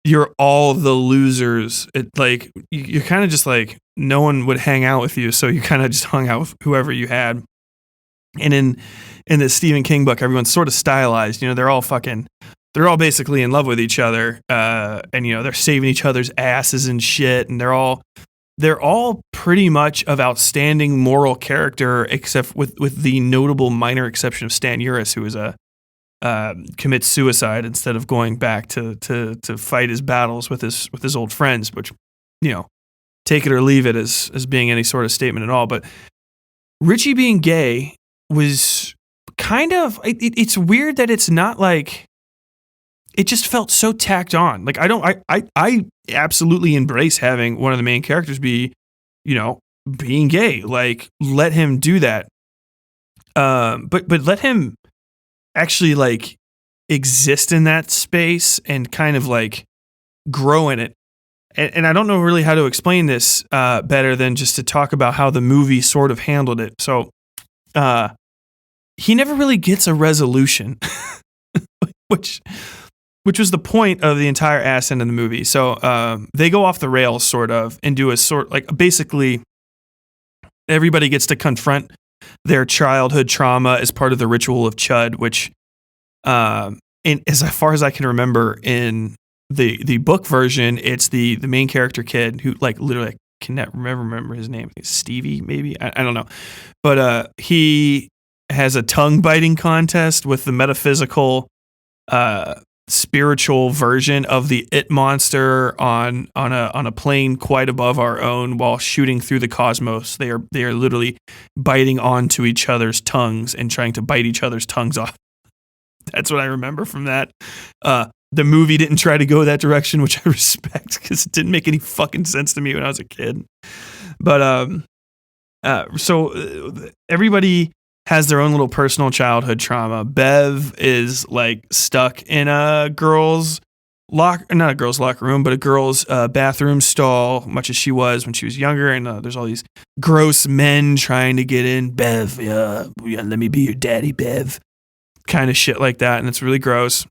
[SPEAKER 1] you're all the losers. It like, you're kind of just like, no one would hang out with you, so you kind of just hung out with whoever you had. And in the Stephen King book, everyone's sort of stylized. They're all basically in love with each other, and they're saving each other's asses and shit, and they're all pretty much of outstanding moral character, except with the notable minor exception of Stan Uris, who is commits suicide instead of going back to fight his battles with his old friends, which, take it or leave it as being any sort of statement at all. But Richie being gay was kind of, it's weird that it's not like, it just felt so tacked on. Like, I absolutely embrace having one of the main characters be, being gay. Like, let him do that. But let him actually like exist in that space and kind of like grow in it. And I don't know really how to explain this better than just to talk about how the movie sort of handled it. So he never really gets a resolution, which was the point of the entire ass end of the movie. So they go off the rails, sort of, and do a sort like basically everybody gets to confront their childhood trauma as part of the ritual of Chud, which, as far as I can remember, in the book version, it's the main character kid who like literally can never remember his name. It's Stevie, maybe, I don't know, but he has a tongue biting contest with the metaphysical, spiritual version of the It monster on a plane quite above our own while shooting through the cosmos. They are literally biting onto each other's tongues and trying to bite each other's tongues off. That's what I remember from that. The movie didn't try to go that direction, which I respect because it didn't make any fucking sense to me when I was a kid. But so everybody has their own little personal childhood trauma. Bev is like stuck in a girl's not a girl's locker room, but a girl's bathroom stall, much as she was when she was younger. And there's all these gross men trying to get in. Bev, yeah, let me be your daddy, Bev. Kind of shit like that. And it's really gross.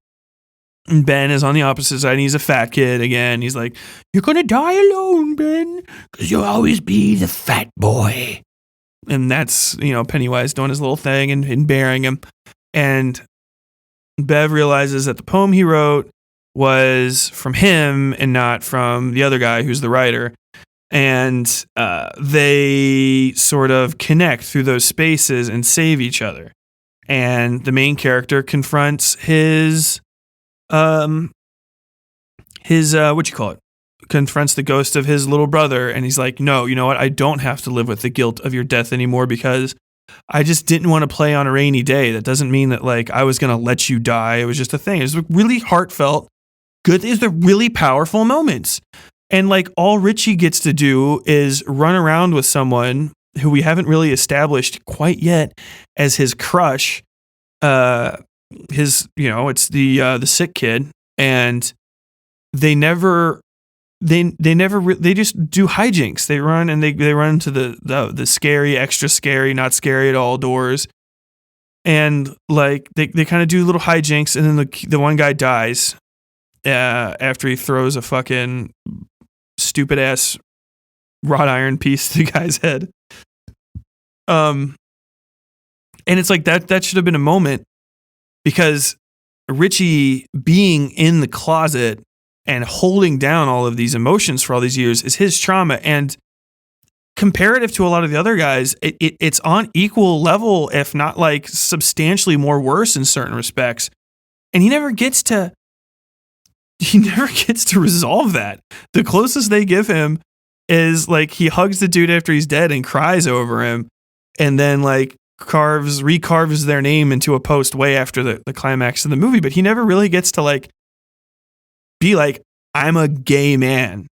[SPEAKER 1] And Ben is on the opposite side. And he's a fat kid again. He's like, "You're going to die alone, Ben, because you'll always be the fat boy." And that's, Pennywise doing his little thing and bearing him. And Bev realizes that the poem he wrote was from him and not from the other guy who's the writer. And they sort of connect through those spaces and save each other. And the main character confronts his confronts the ghost of his little brother, and he's like, "No, you know what? I don't have to live with the guilt of your death anymore because I just didn't want to play on a rainy day. That doesn't mean that like I was going to let you die. It was just a thing." It was really heartfelt, good. These are really powerful moments. And like all Richie gets to do is run around with someone who we haven't really established quite yet as his crush. It's the sick kid, and they just do hijinks. They run and they run to the scary, extra scary, not scary at all doors. And like they kind of do little hijinks, and then the one guy dies after he throws a fucking stupid ass wrought iron piece to the guy's head. And it's like that should have been a moment, because Richie being in the closet and holding down all of these emotions for all these years is his trauma. And comparative to a lot of the other guys, it's on equal level, if not like substantially more worse in certain respects. And he never gets to resolve that. The closest they give him is like he hugs the dude after he's dead and cries over him, and then like recarves their name into a post way after the climax of the movie. But he never really gets to like be like, "I'm a gay man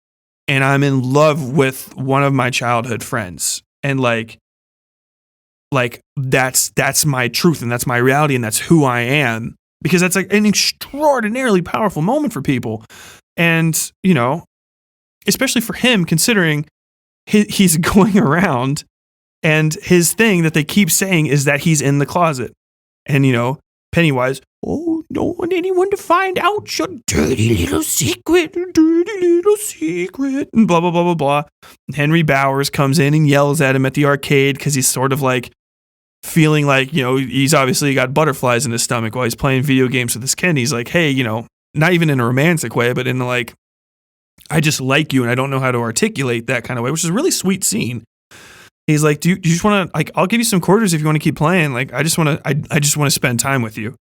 [SPEAKER 1] and I'm in love with one of my childhood friends, and like that's my truth and that's my reality and that's who I am," because that's like an extraordinarily powerful moment for people. And especially for him, considering he's going around and his thing that they keep saying is that he's in the closet. And Pennywise, "Oh, don't want anyone to find out your dirty little secret, and blah, blah, blah, blah, blah." Henry Bowers comes in and yells at him at the arcade because he's sort of like feeling like, he's obviously got butterflies in his stomach while he's playing video games with his kid. He's like, "Hey, not even in a romantic way, but in like, I just like you and I don't know how to articulate that kind of way," which is a really sweet scene. He's like, do you just want to, like, I'll give you some quarters if you want to keep playing. Like, I just want to spend time with you.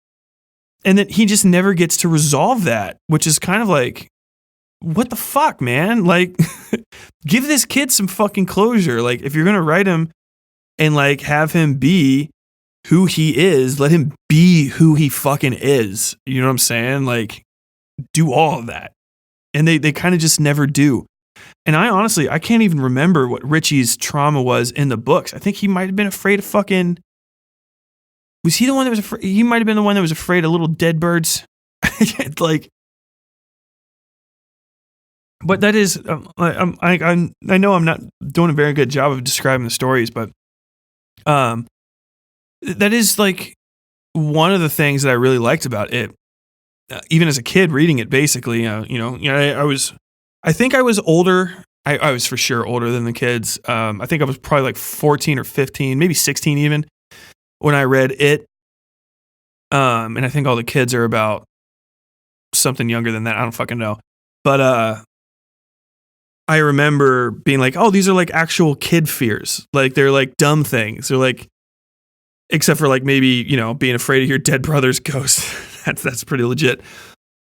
[SPEAKER 1] And then he just never gets to resolve that, which is kind of like, what the fuck, man? Like, give this kid some fucking closure. Like, if you're going to write him and like have him be who he is, let him be who he fucking is. You know what I'm saying? Like, do all of that. And they kind of just never do. And I can't even remember what Richie's trauma was in the books. I think he might have been afraid of fucking... Was he the one that was afraid? He might have been the one that was afraid of little dead birds. Like... But that is... I know I'm not doing a very good job of describing the stories, but... that is, like, one of the things that I really liked about it. even as a kid reading it, basically, I think I was older. I was for sure older than the kids. I think I was probably like 14 or 15, maybe 16 even when I read it. And I think all the kids are about something younger than that. I don't fucking know. But I remember being like, oh, these are like actual kid fears. Like they're like dumb things. They're like, except for like maybe, being afraid of your dead brother's ghost. That's pretty legit.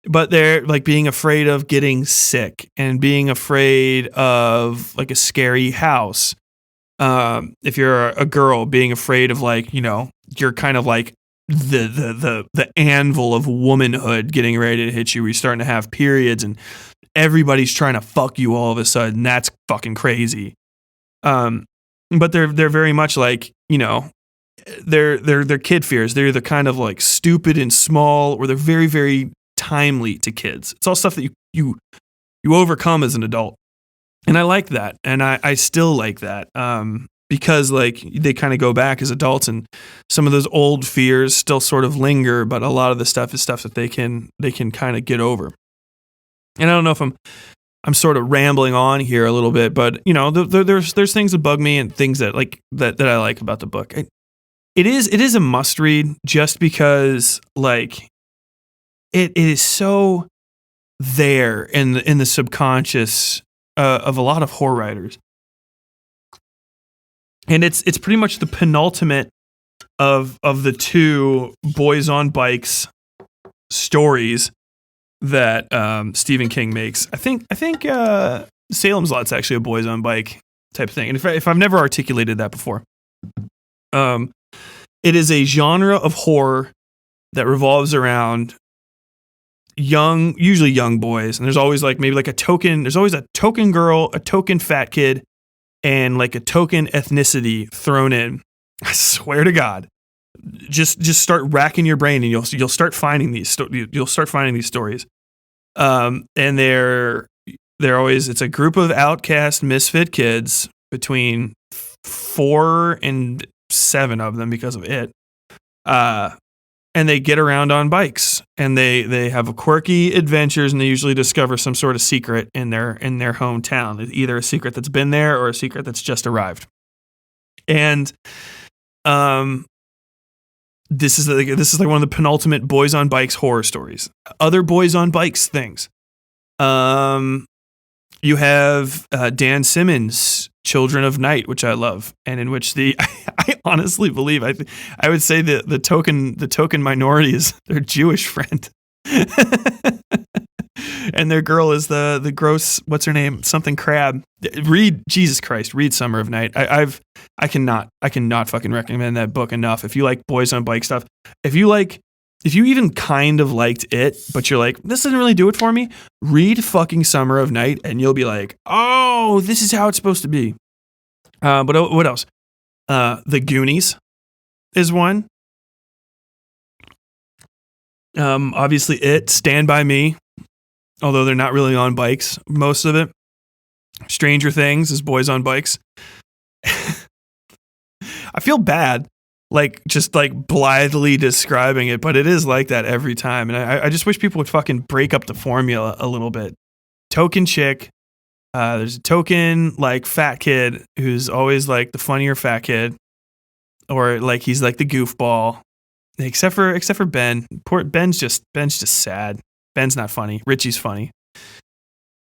[SPEAKER 1] But they're like being afraid of getting sick and being afraid of like a scary house. If you're a girl, being afraid of like, you're kind of like the anvil of womanhood getting ready to hit you. You're starting to have periods and everybody's trying to fuck you all of a sudden. That's fucking crazy. But they're very much like, they're kid fears. They're the kind of like stupid and small, or they're very, very timely to kids. It's all stuff that you overcome as an adult. And I like that. And I still like that. Because like they kind of go back as adults and some of those old fears still sort of linger, but a lot of the stuff is stuff that they can kind of get over. And I don't know if I'm sort of rambling on here a little bit, but there's things that bug me and things that like that I like about the book. It is a must read just because like it is so there in the subconscious of a lot of horror writers. And it's pretty much the penultimate of the two Boys on Bikes stories that Stephen King makes. I think Salem's Lot's actually a Boys on Bike type of thing. And if I've never articulated that before, it is a genre of horror that revolves around usually young boys, and there's always like maybe like there's always a token girl, a token fat kid, and like a token ethnicity thrown in. I swear to God, just start racking your brain, and you'll start finding these stories. And they're always, it's a group of outcast misfit kids between 4 and 7 of them because of it. And they get around on bikes, and they have quirky adventures, and they usually discover some sort of secret in their hometown, either a secret that's been there or a secret that's just arrived. And this is like one of the penultimate Boys on Bikes horror stories. Other Boys on Bikes things. You have Dan Simmons' Children of Night, which I love, and in which I honestly believe I would say that the token minority is their Jewish friend, and their girl is the gross, what's her name, something Crab. Read Summer of Night. I cannot fucking recommend that book enough. If you like Boys on Bike stuff, if you even kind of liked it, but you're like, this doesn't really do it for me, read fucking Summer of Night, and you'll be like, oh, this is how it's supposed to be. But what else? The Goonies is one. Obviously it, Stand By Me, although they're not really on bikes, most of it. Stranger Things is Boys on Bikes. I feel bad, like just like blithely describing it, but it is like that every time. And I just wish people would fucking break up the formula a little bit. Token chick. There's a token like fat kid who's always like the funnier fat kid, or like he's like the goofball. Except for Ben. Ben's just sad. Ben's not funny. Richie's funny.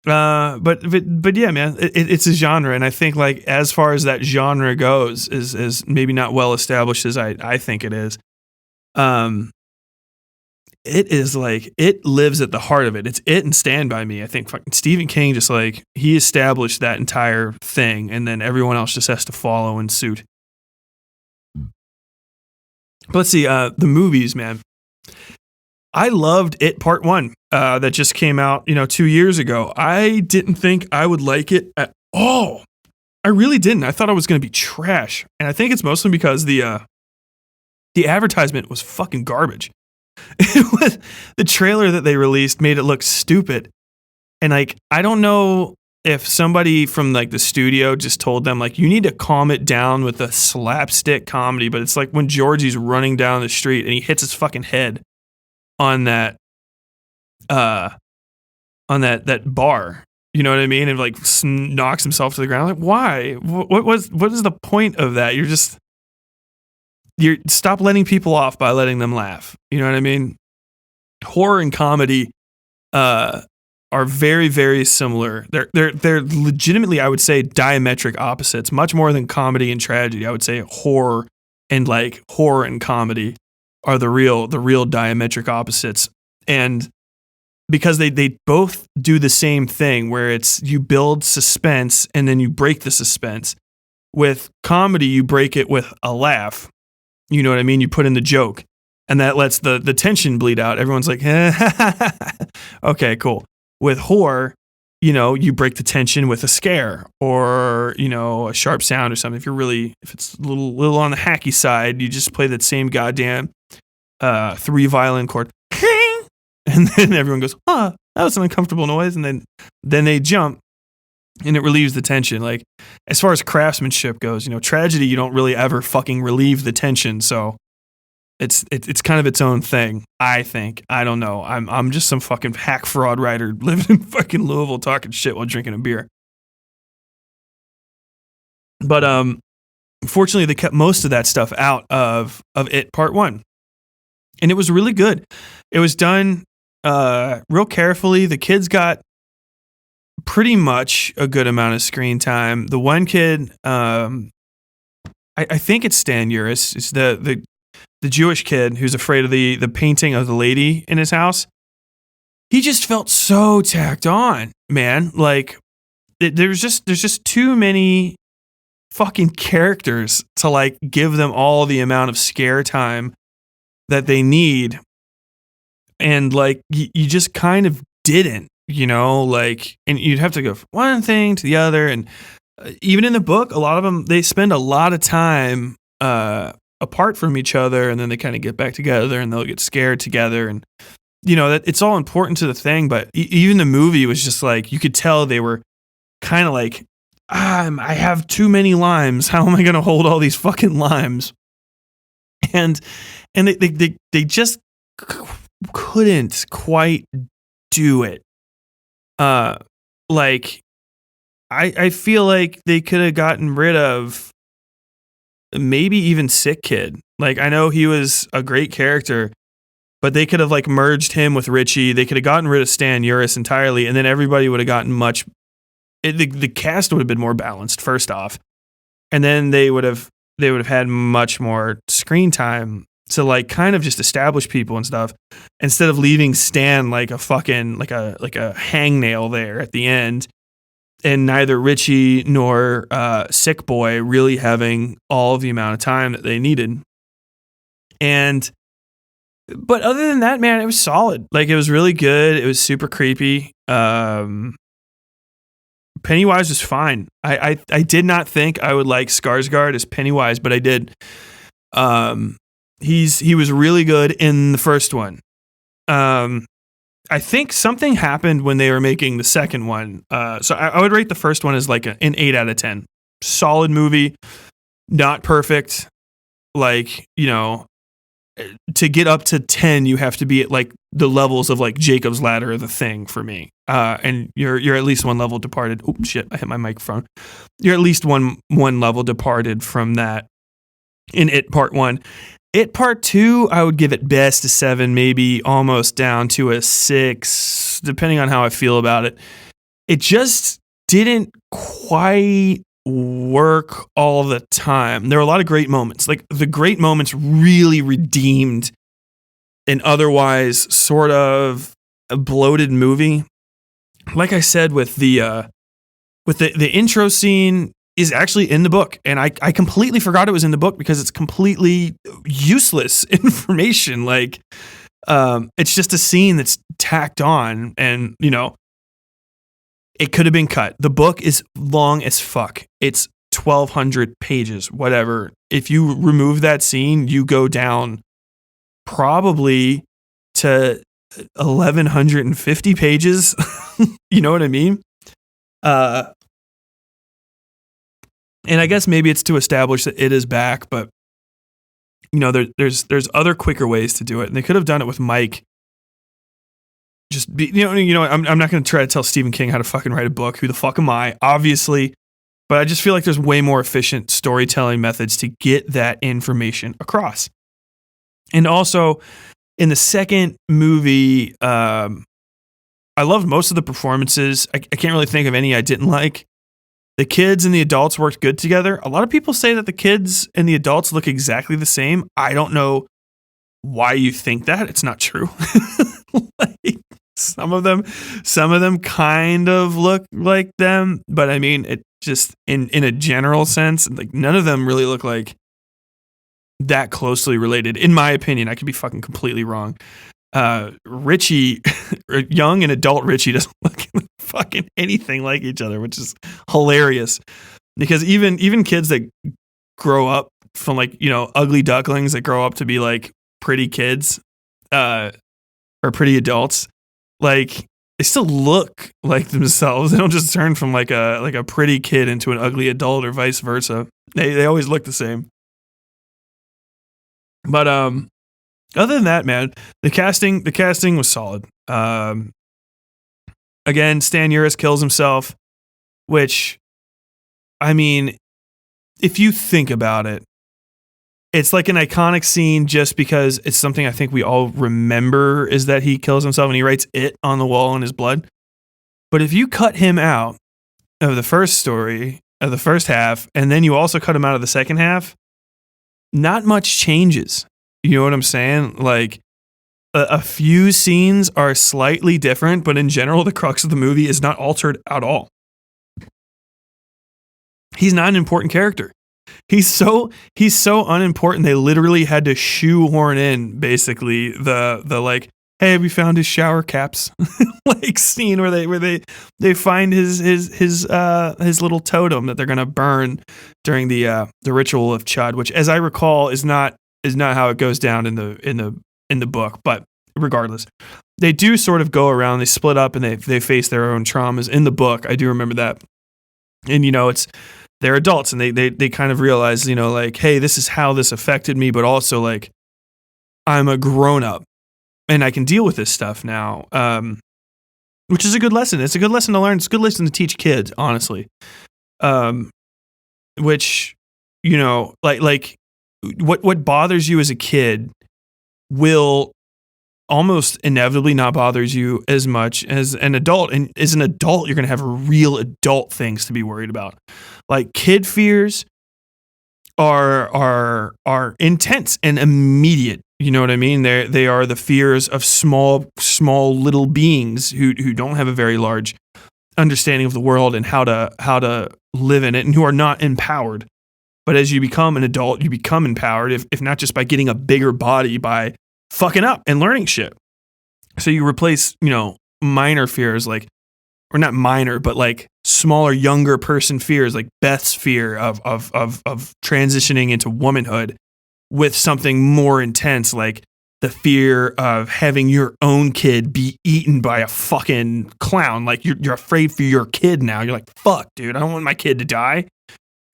[SPEAKER 1] But yeah, man, it's a genre, and I think like as far as that genre goes, is maybe not well established as I think it is. It is like, it lives at the heart of it. It's it and Stand By Me. I think fucking Stephen King just like, he established that entire thing, and then everyone else just has to follow in suit. But let's see, the movies, man. I loved It Part 1 that just came out, 2 years ago. I didn't think I would like it at all. I really didn't. I thought it was going to be trash. And I think it's mostly because the advertisement was fucking garbage. The trailer that they released made it look stupid. And like, I don't know if somebody from like the studio just told them like, you need to calm it down with the slapstick comedy, but it's like when Georgie's running down the street and he hits his fucking head on that uh on that bar. You know what I mean? And like knocks himself to the ground. Like, why? What is the point of that? You're stop letting people off by letting them laugh. You know what I mean? Horror and comedy are very, very similar. They're legitimately, I would say, diametric opposites, much more than comedy and tragedy. I would say horror and comedy are the real diametric opposites. And because they both do the same thing, where it's you build suspense and then you break the suspense. With comedy, you break it with a laugh. You know what I mean? You put in the joke, and that lets the tension bleed out. Everyone's like, okay, cool. With horror, you break the tension with a scare or, a sharp sound or something. If it's a little on the hacky side, you just play that same goddamn 3 violin chord. And then everyone goes, that was an uncomfortable noise. And then they jump and it relieves the tension. Like, as far as craftsmanship goes, tragedy, you don't really ever fucking relieve the tension. So it's kind of its own thing, I think. I don't know. I'm just some fucking hack fraud writer living in fucking Louisville talking shit while drinking a beer. But fortunately, they kept most of that stuff out of It Part 1. And it was really good. It was done real carefully. The kids got pretty much a good amount of screen time. The one kid, I think it's Stan Uris. It's the Jewish kid who's afraid of the painting of the lady in his house. He just felt so tacked on, man. Like, there's just too many fucking characters to like give them all the amount of scare time that they need. And like, you just kind of didn't, like, and you'd have to go from one thing to the other. And even in the book, a lot of them, they spend a lot of time apart from each other, and then they kind of get back together and they'll get scared together. And, that it's all important to the thing. But even the movie was just like, you could tell they were kind of like, I have too many limes. How am I going to hold all these fucking limes? And they just couldn't quite do it. Like, I feel like they could have gotten rid of maybe even Sick Kid. Like, I know he was a great character, but they could have like merged him with Richie. They could have gotten rid of Stan Uris entirely, and then everybody would have gotten the cast would have been more balanced, first off, and then they would have had much more screen time to like kind of just establish people and stuff, instead of leaving Stan like a fucking like a hangnail there at the end, and neither Richie nor Sick Boy really having all of the amount of time that they needed. But other than that, man, it was solid. Like, it was really good. It was super creepy. Pennywise was fine. I did not think I would like Skarsgård as Pennywise, but I did. He was really good in the first one. I think something happened when they were making the second one. So I would rate the first one as like an 8 out of 10. Solid movie, not perfect. Like, to get up to 10, you have to be at like the levels of like Jacob's Ladder or The Thing for me. And you're at least one level departed. Oh shit, I hit my microphone. You're at least one level departed from that in It Part 1. It Part 2, I would give it best a 7, maybe almost down to a 6, depending on how I feel about it. It just didn't quite work all the time. There were a lot of great moments. Like, the great moments really redeemed an otherwise sort of a bloated movie. Like I said, with the intro scene is actually in the book, and I completely forgot it was in the book because it's completely useless information. Like, it's just a scene that's tacked on, and it could have been cut. The book is long as fuck. It's 1,200 pages, whatever. If you remove that scene, you go down probably to 1,150 pages. You know what I mean? And I guess maybe it's to establish that it is back, but there's other quicker ways to do it. And they could have done it with Mike just be, I'm not going to try to tell Stephen King how to fucking write a book. Who the fuck am I? Obviously. But I just feel like there's way more efficient storytelling methods to get that information across. And also, in the second movie, I loved most of the performances. I can't really think of any I didn't like. The kids and the adults worked good together. A lot of people say that the kids and the adults look exactly the same. I don't know why you think that. It's not true. Like, some of them kind of look like them, but I mean, it just in a general sense, like none of them really look like that closely related, in my opinion. I could be fucking completely wrong. Richie, young and adult Richie, doesn't look fucking anything like each other, which is hilarious. Because even kids that grow up from like, ugly ducklings that grow up to be like pretty kids, or pretty adults, like they still look like themselves. They don't just turn from like a pretty kid into an ugly adult or vice versa. They always look the same. But other than that, man, the casting was solid. Again, Stan Uris kills himself, which, I mean, if you think about it, it's like an iconic scene just because it's something I think we all remember, is that he kills himself and he writes "it" on the wall in his blood. But if you cut him out of the first story, of the first half, and then you also cut him out of the second half, not much changes. You know what I'm saying? Like, a few scenes are slightly different, but in general, the crux of the movie is not altered at all. He's not an important character. He's so unimportant. They literally had to shoehorn in basically the like, hey, we found his shower caps, like scene where they find his little totem that they're gonna burn during the ritual of Chud, which, as I recall, is not how it goes down in the book. But regardless, they do sort of go around. They split up and they face their own traumas in the book. I do remember that, and they're adults and they kind of realize, like, hey, this is how this affected me, but also like I'm a grown up and I can deal with this stuff now, which is a good lesson. It's a good lesson to learn. It's a good lesson to teach kids, honestly. Which, like what bothers you as a kid will almost inevitably not bothers you as much as an adult. And as an adult, you're going to have real adult things to be worried about. Like, kid fears are intense and immediate. You know what I mean? They are the fears of small little beings who don't have a very large understanding of the world and how to live in it, and who are not empowered. But as you become an adult, you become empowered, if not just by getting a bigger body, by fucking up and learning shit. So you replace, minor fears, like, or not minor, but like smaller, younger person fears, like Beth's fear of transitioning into womanhood, with something more intense, like the fear of having your own kid be eaten by a fucking clown. Like, you're afraid for your kid now. You're like, fuck, dude, I don't want my kid to die.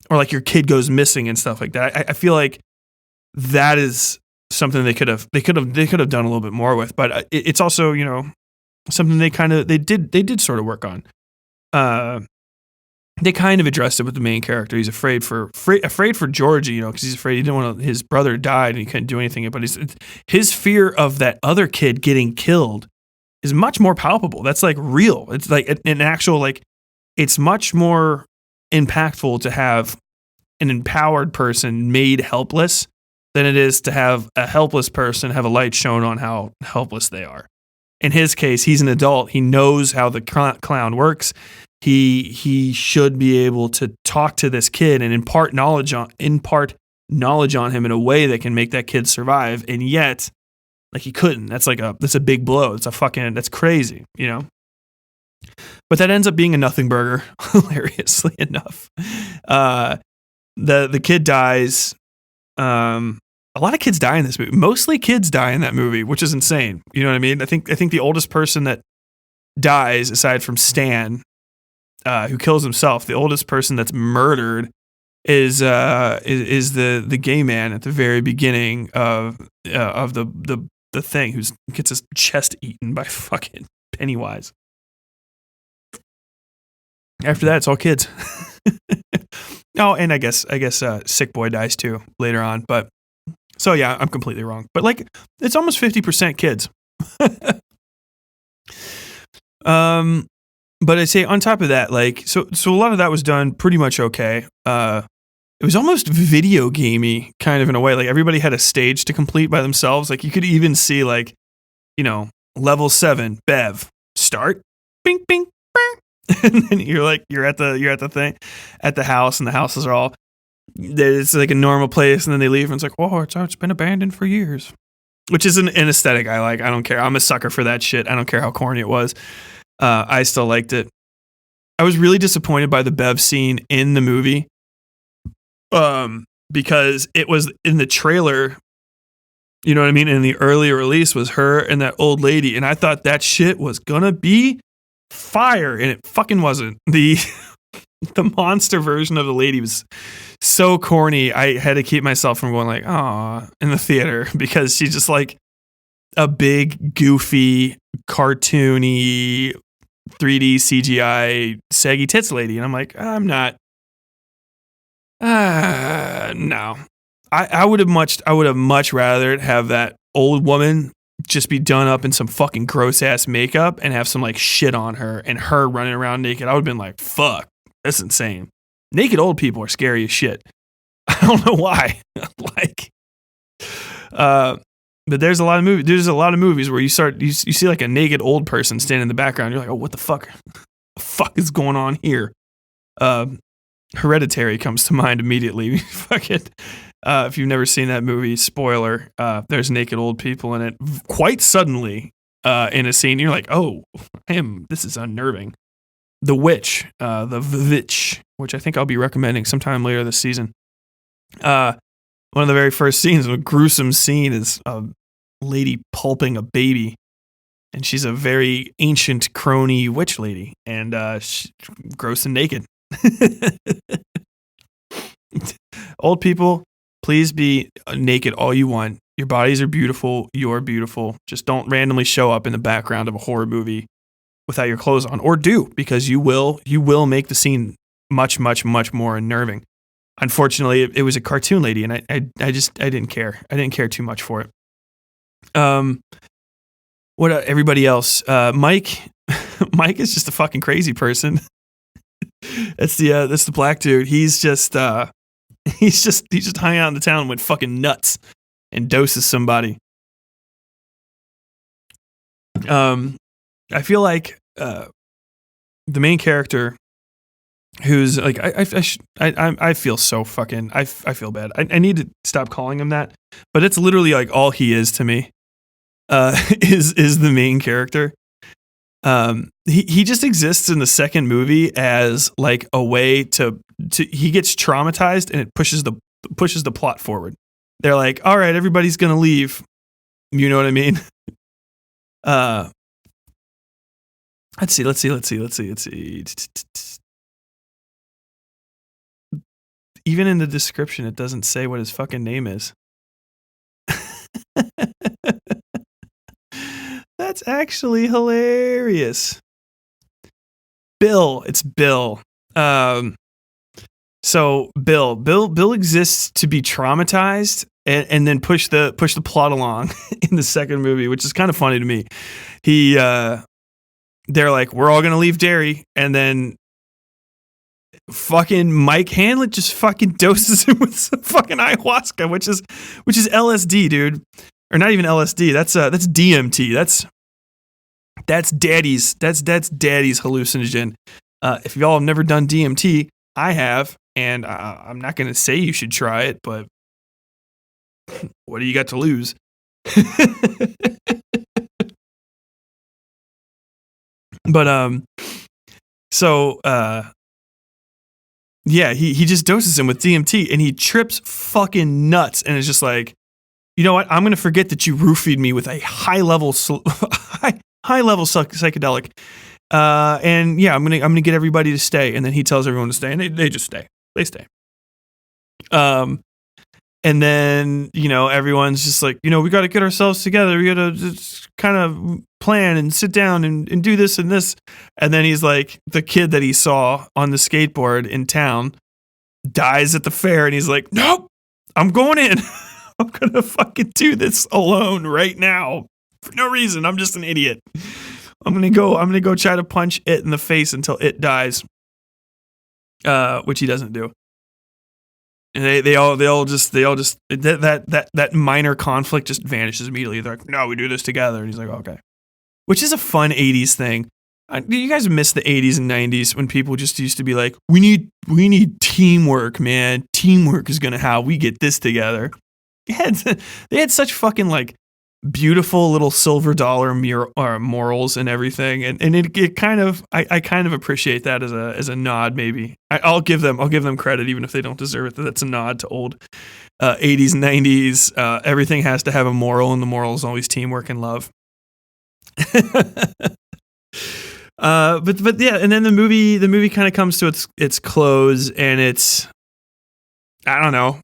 [SPEAKER 1] Or like your kid goes missing and stuff like that. I feel like that is something they could have done a little bit more with, but it's also, something they did sort of work on. They kind of addressed it with the main character. He's afraid for Georgie, because he's afraid he didn't want his brother died and he couldn't do anything. But his fear of that other kid getting killed is much more palpable. That's like real. It's like an actual, like, it's much more impactful to have an empowered person made helpless than it is to have a helpless person have a light shown on how helpless they are. In his case, he's an adult. He knows how the clown works. He should be able to talk to this kid and impart knowledge on him in a way that can make that kid survive. And yet, like, he couldn't. That's a big blow. That's crazy, But that ends up being a nothing burger, hilariously enough. The kid dies. A lot of kids die in this movie. Mostly kids die in that movie, which is insane. You know what I mean? I think the oldest person that dies, aside from Stan, who kills himself, the oldest person that's murdered is the gay man at the very beginning of the thing, who gets his chest eaten by fucking Pennywise. After that, it's all kids. Oh, and I guess Sick Boy dies too later on. But so yeah, I'm completely wrong. But like, it's almost 50% kids. But I'd say on top of that, like, so a lot of that was done pretty much okay. It was almost video gamey kind of in a way. Like everybody had a stage to complete by themselves. Like you could even see like, level 7, Bev, start, bing, bing, bing. And then you're at the thing, at the house, and the houses are all, it's like a normal place, and then they leave, and it's like, oh, it's been abandoned for years. Which is an aesthetic I like. I don't care. I'm a sucker for that shit. I don't care how corny it was. I still liked it. I was really disappointed by the Bev scene in the movie. Because it was in the trailer, you know what I mean? In the early release was her and that old lady. And I thought that shit was gonna be fire. And it fucking wasn't. The monster version of the lady was so corny. I had to keep myself from going like, aw, in the theater, because she's just like a big, goofy, cartoony, 3D CGI saggy tits lady. And I'm like, I'm not. No. I would have much rather have that old woman just be done up in some fucking gross ass makeup and have some like shit on her and her running around naked. I would have been like, fuck, that's insane. Naked old people are scary as shit. I don't know why. But there's a lot of movies where you see like a naked old person standing in the background. You're like, oh, what the fuck? The fuck is going on here? Hereditary comes to mind immediately. If you've never seen that movie, spoiler, there's naked old people in it quite suddenly in a scene. You're like, oh, this is unnerving. The Witch, which I think I'll be recommending sometime later this season. One of the very first scenes, a gruesome scene, is a lady pulping a baby. And she's a very ancient crony witch lady, and she's gross and naked. Old people, please be naked all you want. Your bodies are beautiful. You're beautiful. Just don't randomly show up in the background of a horror movie without your clothes on, or do, because you will make the scene much, much, much more unnerving. Unfortunately, it was a cartoon lady, and I didn't care. I didn't care too much for it. What everybody else? Mike is just a fucking crazy person. That's the black dude. He's just hung out in the town and went fucking nuts and doses somebody. I feel like the main character, who's like, I feel so fucking, I feel bad. I need to stop calling him that, but it's literally like all he is to me. Is the main character. He just exists in the second movie as like a way to he gets traumatized, and it pushes the plot forward. They're like, all right, everybody's gonna leave. You know what I mean? Let's see. Even in the description, it doesn't say what his fucking name is. That's actually hilarious. Bill. It's Bill. So Bill exists to be traumatized and then push the plot along in the second movie, which is kind of funny to me. They're like, we're all gonna leave Derry, and then fucking Mike Hanlon just fucking doses him with some fucking ayahuasca, which is LSD, dude. Or not even LSD. That's DMT. That's daddy's hallucinogen. If y'all have never done DMT, I have, and I'm not gonna say you should try it, but what do you got to lose? But yeah, he just doses him with DMT, and he trips fucking nuts, and it's just like, you know what? I'm gonna forget that you roofied me with a high level psychedelic, and yeah, I'm gonna get everybody to stay, and then he tells everyone to stay, and they just stay. They stay. And then, everyone's just like, we got to get ourselves together. We got to just kind of plan and sit down and do this and this. And then he's like, the kid that he saw on the skateboard in town dies at the fair. And he's like, nope, I'm going in. I'm going to fucking do this alone right now for no reason. I'm just an idiot. I'm going to go try to punch it in the face until it dies. Which he doesn't do. And they all just that minor conflict just vanishes immediately. They're like, no, we do this together. And he's like, okay. Which is a fun 80s thing. You guys miss the 80s and 90s when people just used to be like, we need teamwork, man. Teamwork is gonna how we get this together. They had such fucking like beautiful little silver dollar morals and everything, and it kind of I kind of appreciate that as a nod. Maybe I'll give them credit even if they don't deserve it. That's a nod to old 80s, 90s. Everything has to have a moral, and the moral is always teamwork and love. But yeah, and then the movie kind of comes to its close, and it's, I don't know,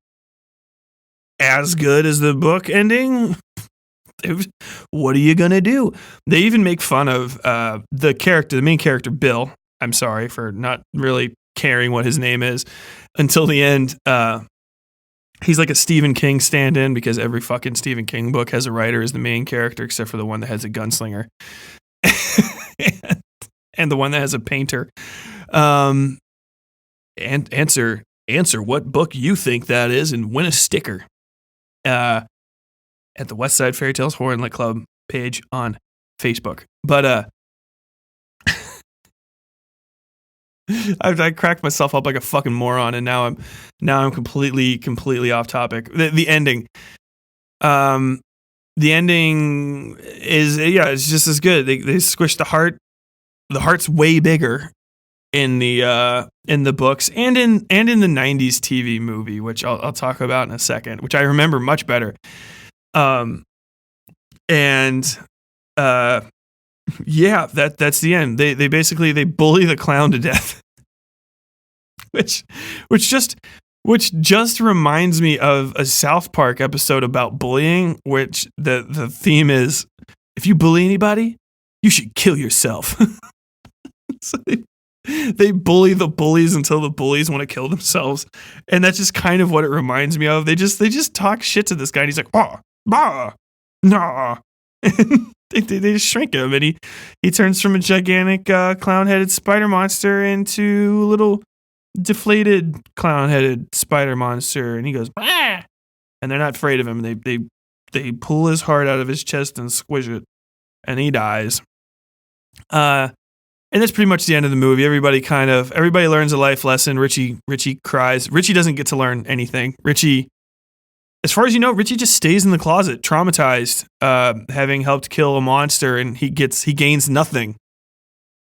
[SPEAKER 1] as good as the book ending. What are you gonna do? They even make fun of the main character, Bill. I'm sorry for not really caring what his name is until the end. He's like a Stephen King stand-in because every fucking Stephen King book has a writer as the main character, except for the one that has a gunslinger and the one that has a painter. And answer what book you think that is and win a sticker. At the Westside Fairytales Horror and Light Club page on Facebook. But I cracked myself up like a fucking moron, and now I'm completely off topic. The ending. The ending is, it's just as good. They squish the heart. The heart's way bigger in the books and in the 90s TV movie, which I'll talk about in a second, which I remember much better. Yeah, that's the end. They basically bully the clown to death, which just reminds me of a South Park episode about bullying, which the theme is, if you bully anybody, you should kill yourself. So they bully the bullies until the bullies want to kill themselves, and that's just kind of what it reminds me of. They just talk shit to this guy, and he's like, oh, bah, nah. They just shrink him, and he turns from a gigantic clown-headed spider monster into a little deflated clown-headed spider monster, and he goes, bah! And they're not afraid of him. They pull his heart out of his chest and squish it, and he dies. And that's pretty much the end of the movie. Everybody learns a life lesson. Richie cries. Richie doesn't get to learn anything. Richie, as far as you know, Richie just stays in the closet, traumatized, having helped kill a monster, and he gains nothing.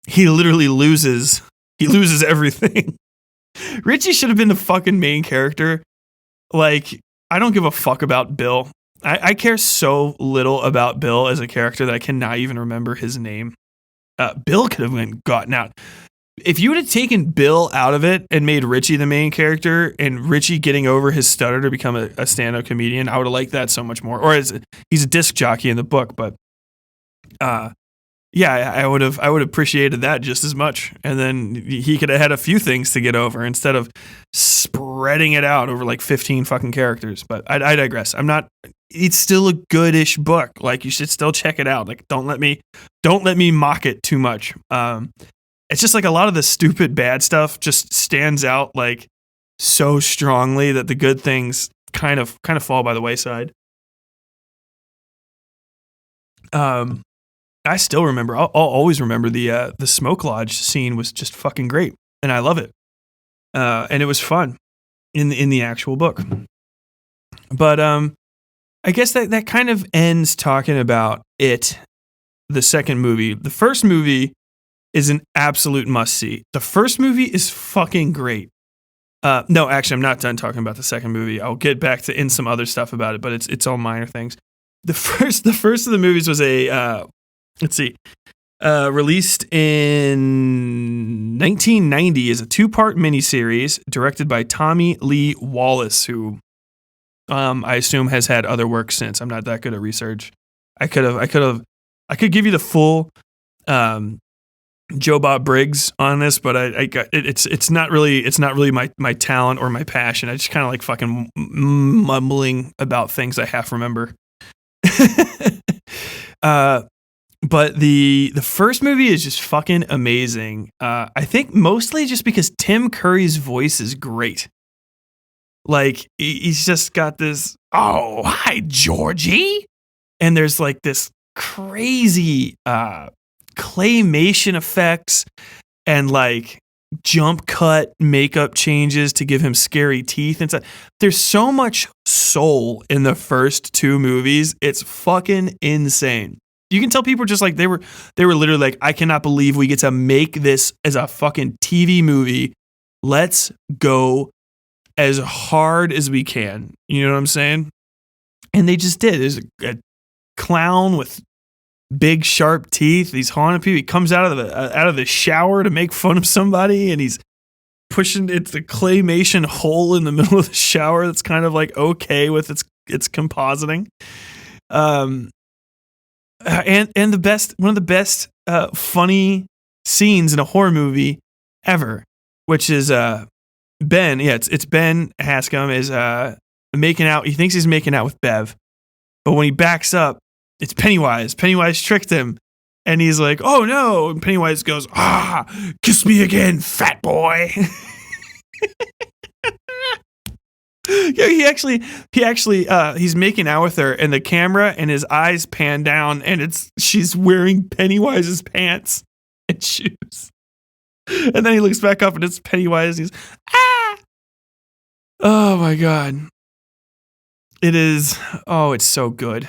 [SPEAKER 1] He literally loses everything. Richie should have been the fucking main character. Like, I don't give a fuck about Bill. I care so little about Bill as a character that I cannot even remember his name. Bill could have gotten out. If you would have taken Bill out of it and made Richie the main character, and Richie getting over his stutter to become a stand-up comedian, I would have liked that so much more. Or he's a disc jockey in the book, but yeah, I would have appreciated that just as much. And then he could have had a few things to get over instead of spreading it out over like 15 fucking characters. But I digress. It's still a goodish book. Like, you should still check it out. Like, don't let me mock it too much. It's just like a lot of the stupid bad stuff just stands out like so strongly that the good things kind of fall by the wayside. I still remember. I'll always remember the smoke lodge scene was just fucking great, and I love it. And it was fun in the actual book. But I guess that kind of ends talking about it. The second movie. The first movie is an absolute must-see. The first movie is fucking great. No, actually, I'm not done talking about the second movie. I'll get back to some other stuff about it, but it's all minor things. The first of the movies was released in 1990 as a 2-part miniseries directed by Tommy Lee Wallace, who I assume has had other work since. I'm not that good at research. I could give you the full Joe Bob Briggs on this, but it's not really my talent or my passion. I just kind of like fucking mumbling about things I half remember. But the first movie is just fucking amazing. I think mostly just because Tim Curry's voice is great. Like he's just got this, oh, hi Georgie. And there's like this crazy claymation effects and like jump cut makeup changes to give him scary teeth and stuff. There's so much soul in the first two movies. It's fucking insane. You can tell people just like they were literally like, I cannot believe we get to make this as a fucking TV movie. Let's go as hard as we can. You know what I'm saying? And they just did. There's a clown with big sharp teeth. He's haunting people. He comes out of the shower to make fun of somebody, and he's pushing it's the claymation hole in the middle of the shower that's kind of like okay with its compositing. And one of the best funny scenes in a horror movie ever, which is Ben. Yeah, it's Ben Haskam is making out. He thinks he's making out with Bev, but when he backs up, it's Pennywise. Pennywise tricked him, and he's like, "Oh no!" And Pennywise goes, kiss me again, fat boy." Yeah, he's making out with her, and the camera and his eyes pan down, and she's wearing Pennywise's pants and shoes. And then he looks back up, and it's Pennywise. And he's oh my god, it is. Oh, it's so good.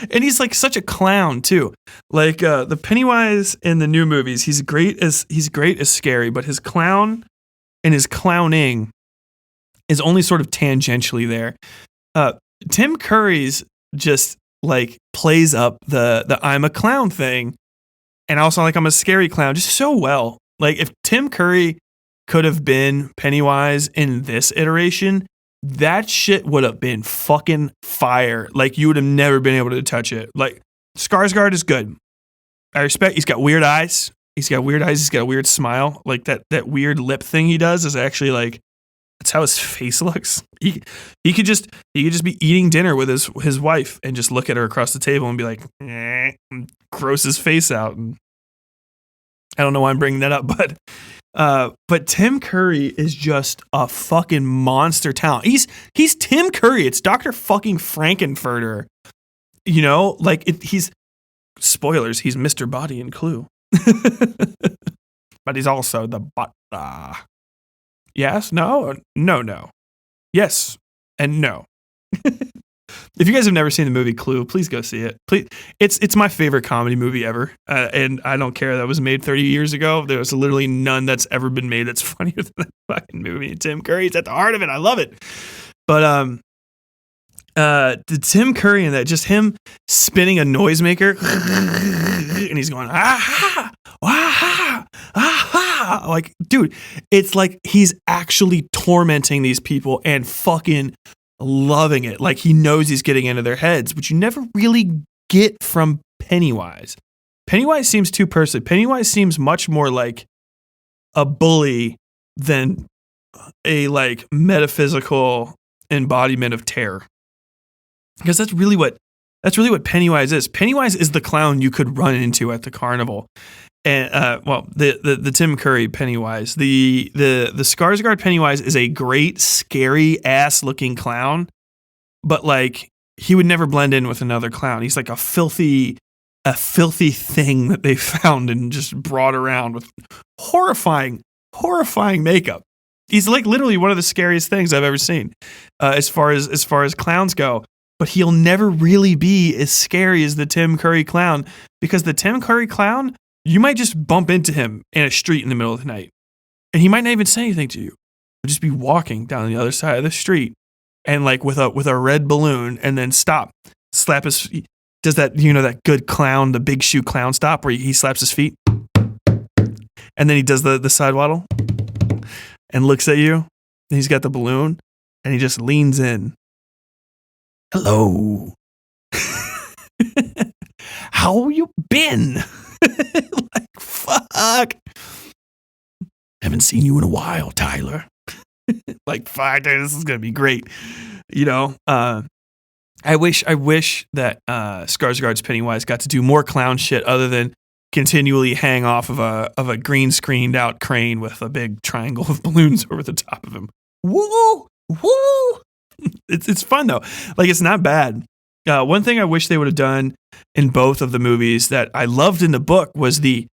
[SPEAKER 1] And he's like such a clown too. Like the Pennywise in the new movies, he's great as scary, but his clown and his clowning is only sort of tangentially there. Tim Curry's just like plays up the I'm a clown thing, and also like I'm a scary clown just so well. Like if Tim Curry could have been Pennywise in this iteration, that shit would have been fucking fire. Like you would have never been able to touch it. Like Skarsgård is good. I respect. He's got weird eyes. He's got a weird smile. Like that weird lip thing he does is actually like that's how his face looks. He could just be eating dinner with his wife and just look at her across the table and be like, and gross his face out. And I don't know why I'm bringing that up, but Tim Curry is just a fucking monster talent. He's Tim Curry. It's Dr. fucking Frankenfurter. You know, like he's spoilers. He's Mr. Body and Clue, but he's also the yes, no, yes, and no. If you guys have never seen the movie Clue, please go see it. Please, it's my favorite comedy movie ever, and I don't care that was made 30 years ago. There's literally none that's ever been made that's funnier than that fucking movie. And Tim Curry's at the heart of it. I love it. But the Tim Curry and that just him spinning a noisemaker, and he's going ah ah ah, like dude, it's like he's actually tormenting these people and fucking loving it. Like he knows he's getting into their heads, which you never really get from Pennywise. Pennywise seems too personal. Pennywise seems much more like a bully than a like metaphysical embodiment of terror. Because that's really what Pennywise is. Pennywise is the clown you could run into at the carnival. And the Tim Curry Pennywise, the Skarsgård Pennywise is a great scary ass looking clown, but like he would never blend in with another clown. He's like a filthy thing that they found and just brought around with horrifying makeup. He's like literally one of the scariest things I've ever seen, as far as clowns go. But he'll never really be as scary as the Tim Curry clown, because the Tim Curry clown, you might just bump into him in a street in the middle of the night, and he might not even say anything to you. He'll just be walking down the other side of the street, and like with a red balloon, and then slap his feet. Does that, you know, that good clown, the big shoe clown stop where he slaps his feet, and then he does the side waddle, and looks at you. And he's got the balloon, and he just leans in. Hello. How you been? Like, fuck. Haven't seen you in a while, Tyler. Like, fuck, dude, this is gonna be great. You know, I wish that Skarsgård's Pennywise got to do more clown shit other than continually hang off of a green screened out crane with a big triangle of balloons over the top of him. Woo! Woo! It's fun though. Like, it's not bad. One thing I wish they would have done in both of the movies that I loved in the book was the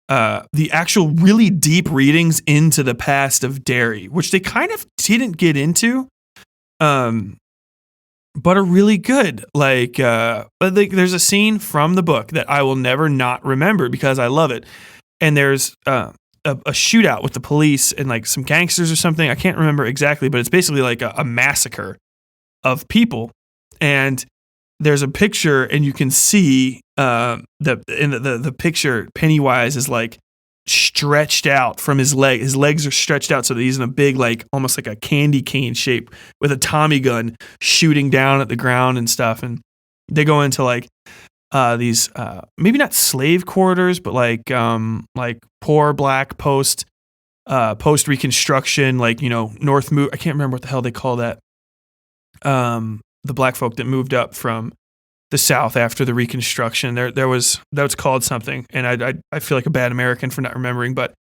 [SPEAKER 1] actual really deep readings into the past of Derry, which they kind of didn't get into, but are really good. Like there's a scene from the book that I will never not remember because I love it. And there's a shootout with the police and like some gangsters or something. I can't remember exactly, but it's basically like a massacre of people. And there's a picture, and you can see in the picture, Pennywise is like stretched out from his leg. His legs are stretched out so that he's in a big, like almost like a candy cane shape with a Tommy gun shooting down at the ground and stuff. And they go into like these maybe not slave quarters, but like poor black post Reconstruction, like, you know, North move. I can't remember what the hell they call that. The black folk that moved up from the South after the Reconstruction. That was called something, and I feel like a bad American for not remembering, but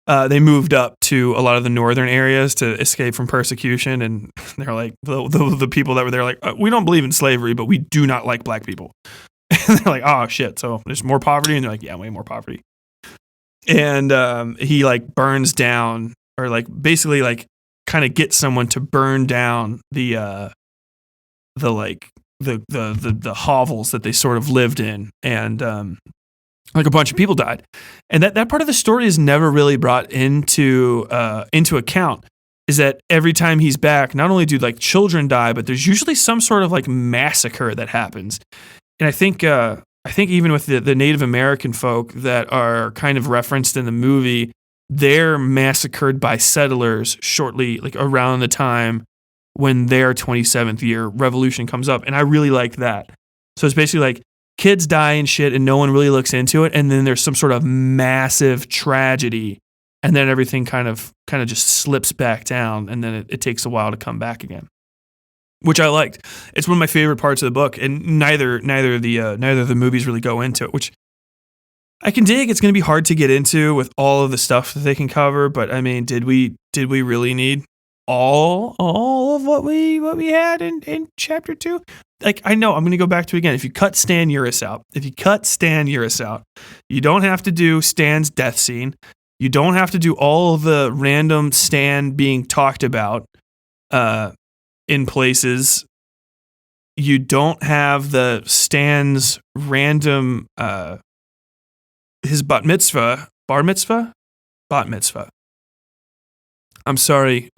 [SPEAKER 1] they moved up to a lot of the northern areas to escape from persecution, and they're like the people that were there, like, we don't believe in slavery, but we do not like black people. And they're like, oh shit, so there's more poverty, and they're like, yeah, way more poverty. And he like burns down, or like basically like kind of gets someone to burn down the hovels that they sort of lived in, and like a bunch of people died, and that part of the story is never really brought into account. Is that every time he's back, not only do like children die, but there's usually some sort of like massacre that happens. And I think even with the Native American folk that are kind of referenced in the movie, they're massacred by settlers shortly, like around the time when their 27th year revolution comes up. And I really liked that. So it's basically like kids die and shit and no one really looks into it. And then there's some sort of massive tragedy. And then everything kind of just slips back down. And then it takes a while to come back again, which I liked. It's one of my favorite parts of the book. And neither of the movies really go into it, which I can dig. It's going to be hard to get into with all of the stuff that they can cover. But I mean, did we really need all of what we had in chapter 2? Like, I know I'm going to go back to it again. If you cut Stan Uris out, you don't have to do Stan's death scene. You don't have to do all of the random Stan being talked about in places. You don't have the Stan's random his bar mitzvah. I'm sorry,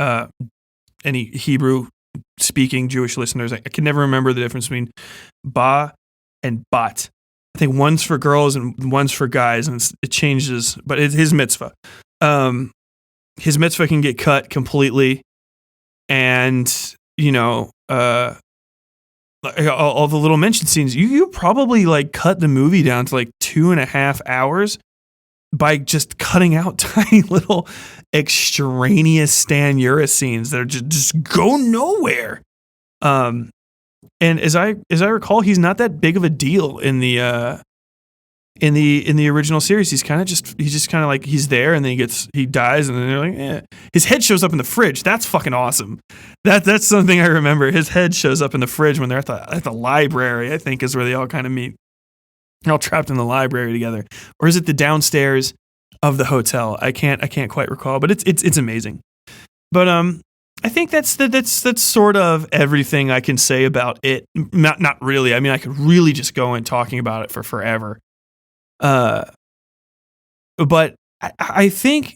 [SPEAKER 1] any Hebrew-speaking Jewish listeners. I can never remember the difference between ba and bat. I think one's for girls and one's for guys, and it changes. But it's his mitzvah. His mitzvah can get cut completely, and you know, all the little mention scenes. You probably like cut the movie down to like 2.5 hours by just cutting out tiny little extraneous Stan Uris scenes that are just go nowhere. And as I recall, he's not that big of a deal in the original series. He's just kind of like, he's there, and then he dies, and then they're like, eh. His head shows up in the fridge. That's fucking awesome. That's something I remember. His head shows up in the fridge when they're at the library, I think is where they all kind of meet. They're all trapped in the library together. Or is it the downstairs of the hotel? I can't quite recall, but it's amazing. But I think that's sort of everything I can say about it. Not really. I mean, I could really just go in talking about it for forever. But I think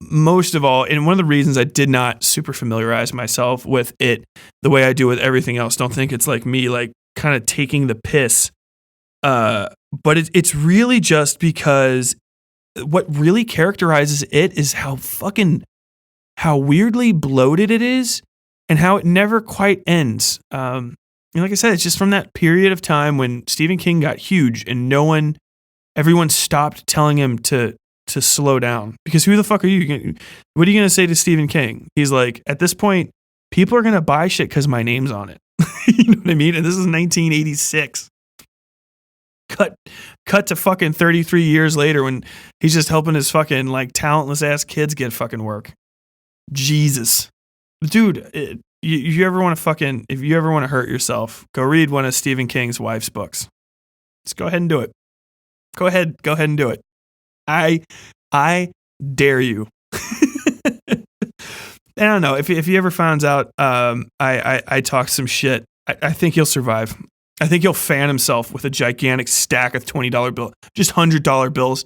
[SPEAKER 1] most of all, and one of the reasons I did not super familiarize myself with it the way I do with everything else, don't think it's like me, like kind of taking the piss. But it's really just because what really characterizes it is how weirdly bloated it is, and how it never quite ends. Like I said, it's just from that period of time when Stephen King got huge and everyone stopped telling him to slow down. Because who the fuck are you? What are you going to say to Stephen King? He's like, at this point, people are going to buy shit because my name's on it. You know what I mean? And this is 1986. Cut to fucking 33 years later when he's just helping his fucking like talentless ass kids get fucking work. Jesus. Dude, if you ever want to hurt yourself, go read one of Stephen King's wife's books. Just go ahead and do it. Go ahead and do it. I dare you. I don't know if he ever finds out I talk some shit. I think he'll survive. I think he'll fan himself with a gigantic stack of $20 bills, just $100 bills,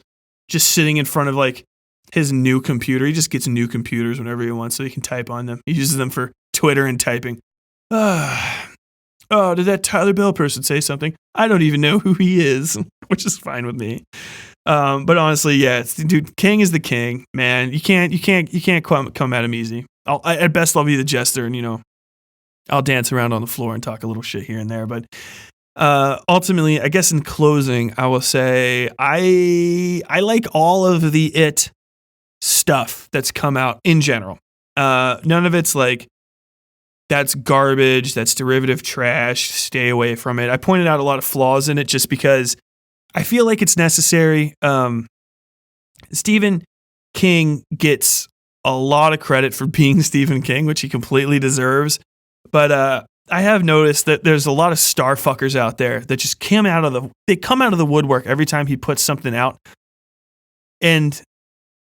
[SPEAKER 1] just sitting in front of like his new computer. He just gets new computers whenever he wants so he can type on them. He uses them for Twitter and typing. Oh, did that Tyler Bell person say something? I don't even know who he is, which is fine with me. But honestly, yeah, dude, King is the king, man. You can't come at him easy. At best, I'll be the jester, and I'll dance around on the floor and talk a little shit here and there. But ultimately, I guess in closing, I will say I like all of the It stuff that's come out in general. None of it's like, that's garbage, that's derivative trash, stay away from it. I pointed out a lot of flaws in it just because I feel like it's necessary. Stephen King gets a lot of credit for being Stephen King, which he completely deserves. But I have noticed that there's a lot of star fuckers out there that just come out of the woodwork every time he puts something out. And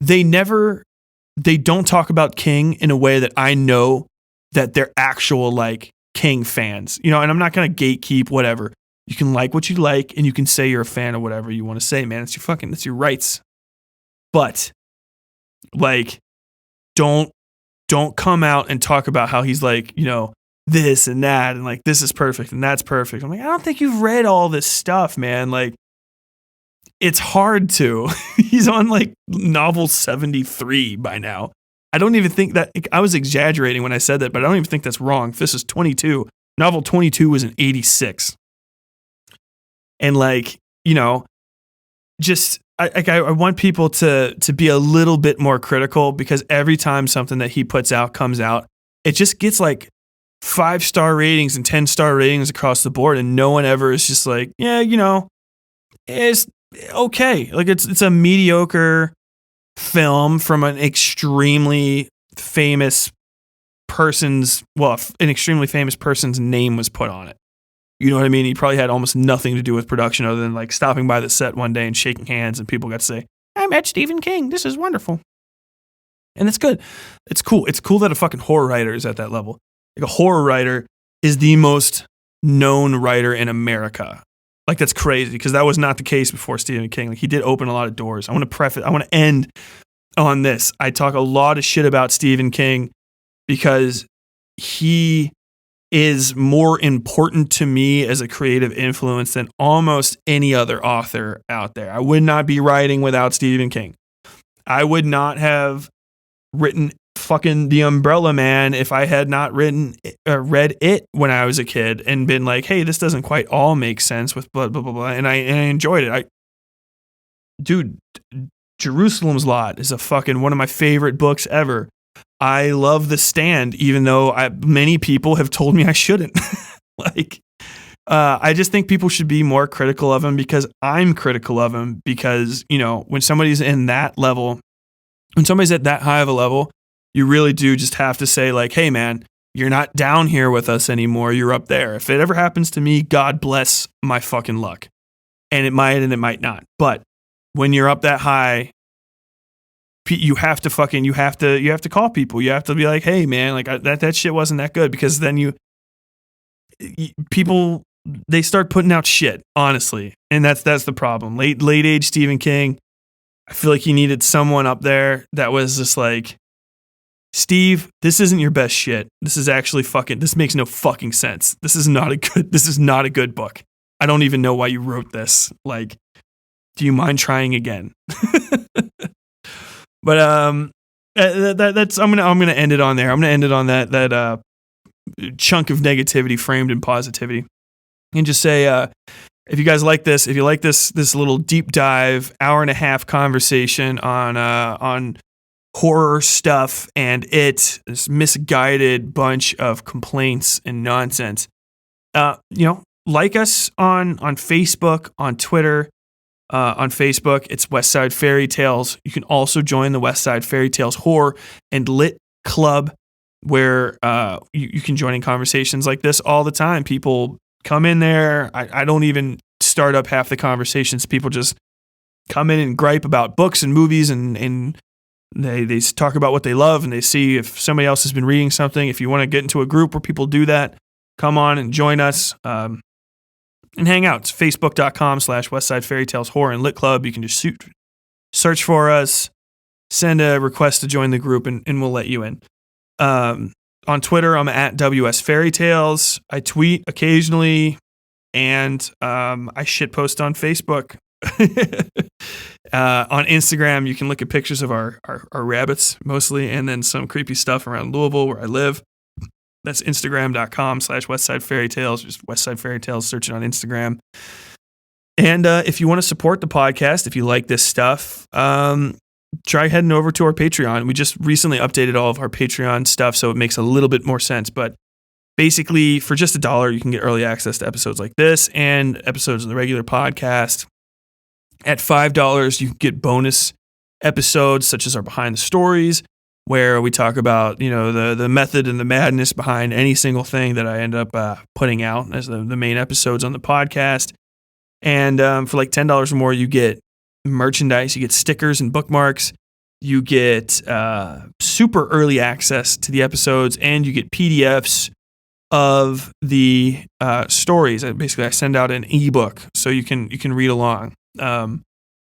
[SPEAKER 1] they don't talk about King in a way that I know that they're actual like King fans, and I'm not going to gatekeep whatever. You can like what you like and you can say you're a fan of whatever you want to say, man. It's your rights. But like, don't come out and talk about how he's like, this and that and like this is perfect and that's perfect. I'm like, I don't think you've read all this stuff, man. Like, it's hard to. He's on like novel 73 by now. I don't even think that I was exaggerating when I said that, but I don't even think that's wrong. This is 22. Novel 22 was in 86. And like, just I want people to be a little bit more critical, because every time something that he puts out comes out, it just gets like 5-star ratings and 10-star ratings across the board, and no one ever is just like, yeah, it's okay. Like it's a mediocre film from an extremely famous person's name was put on it. You know what I mean? He probably had almost nothing to do with production other than like stopping by the set one day and shaking hands, and people got to say, I met Stephen King. This is wonderful. And it's good. It's cool. It's cool that a fucking horror writer is at that level. Like, a horror writer is the most known writer in America. Like, that's crazy, because that was not the case before Stephen King. Like, he did open a lot of doors. I want to end on this. I talk a lot of shit about Stephen King because he is more important to me as a creative influence than almost any other author out there. I would not be writing without Stephen King. I would not have written fucking The Umbrella Man if I had not read it when I was a kid and been like, hey, this doesn't quite all make sense with blah, blah, blah, blah. And I enjoyed it. Dude, Jerusalem's Lot is a fucking one of my favorite books ever. I love The Stand, even though many people have told me I shouldn't. I just think people should be more critical of him, because I'm critical of him, because, when somebody's in that level, when somebody's at that high of a level, you really do just have to say like, hey man, you're not down here with us anymore. You're up there. If it ever happens to me, God bless my fucking luck. And it might and it might not. But when you're up that high, you have to call people. You have to be like, hey man, like that shit wasn't that good, because then people, they start putting out shit, honestly. And that's the problem. Late age Stephen King, I feel like he needed someone up there that was just like, Steve, this isn't your best shit. This is actually this makes no fucking sense. This is not a good book. I don't even know why you wrote this. Like, do you mind trying again? But that's I'm gonna end it on there. I'm gonna end it on that chunk of negativity framed in positivity. And just say, if you guys like this, if you like this little deep dive, hour and a half conversation on horror stuff and this misguided bunch of complaints and nonsense, like us on Facebook, on Twitter. On Facebook, it's Westside Fairytales. You can also join the Westside Fairytales Horror and Lit Club, where you can join in conversations like this all the time. People come in there. I don't even start up half the conversations. People just come in and gripe about books and movies, and they talk about what they love, and they see if somebody else has been reading something. If you want to get into a group where people do that, come on and join us. And hang out. It's facebook.com/Westside Fairytales Horror and Lit Club. You can just search for us, send a request to join the group, and we'll let you in. On Twitter, I'm at WS Fairytales. I tweet occasionally, and I shitpost on Facebook. On Instagram, you can look at pictures of our rabbits mostly, and then some creepy stuff around Louisville where I live. That's Instagram.com/Westside Fairytales. Just Westside Fairytales, search it on Instagram. And if you want to support the podcast, if you like this stuff, try heading over to our Patreon. We just recently updated all of our Patreon stuff, so it makes a little bit more sense. But basically, for just $1, you can get early access to episodes like this and episodes of the regular podcast. At $5, you can get bonus episodes such as our Behind the Stories, where we talk about, the method and the madness behind any single thing that I end up putting out as the main episodes on the podcast. And for like $10 or more, you get merchandise, you get stickers and bookmarks, you get super early access to the episodes, and you get PDFs of the stories. Basically, I send out an ebook so you can read along.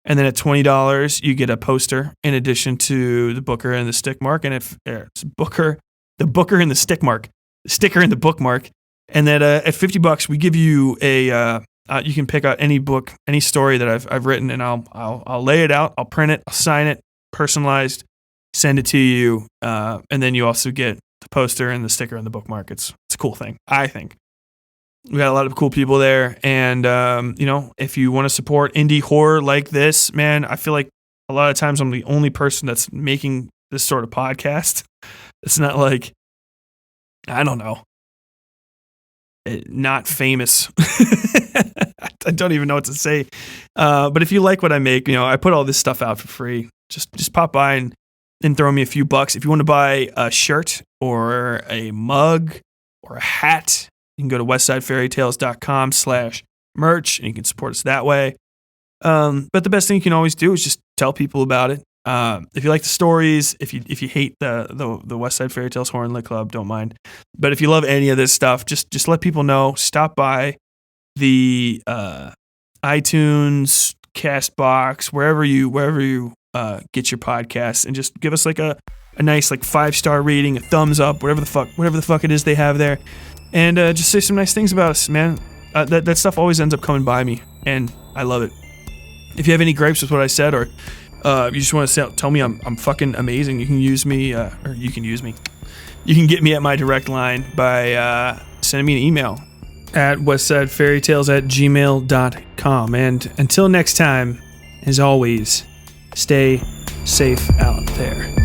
[SPEAKER 1] And then at $20, you get a poster in addition to the Booker and the stick mark. And if it's the Booker and the stick mark, the sticker and the bookmark. And then at $50, we give you you can pick out any book, any story that I've written, and I'll lay it out, I'll print it, I'll sign it, personalized, send it to you. And then you also get the poster and the sticker and the bookmark. It's a cool thing, I think. We got a lot of cool people there, and if you want to support indie horror like this, man, I feel like a lot of times I'm the only person that's making this sort of podcast. It's not like, I don't know, not famous. I don't even know what to say. But if you like what I make, I put all this stuff out for free. Just pop by and throw me a few bucks. If you want to buy a shirt or a mug or a hat, you can go to westsidefairytales.com/merch, and you can support us that way. But the best thing you can always do is just tell people about it. If you like the stories, if you hate the Westside Fairytales Horror and Lit Club, don't mind. But if you love any of this stuff, just let people know. Stop by the iTunes, Castbox, wherever you get your podcasts, and just give us like a nice 5-star rating, a thumbs up, whatever the fuck it is they have there. And just say some nice things about us, man. That stuff always ends up coming by me, and I love it. If you have any gripes with what I said, or you just want to tell me I'm fucking amazing, you can use me, or you can use me. You can get me at my direct line by sending me an email at westsidefairytales@gmail.com. And until next time, as always, stay safe out there.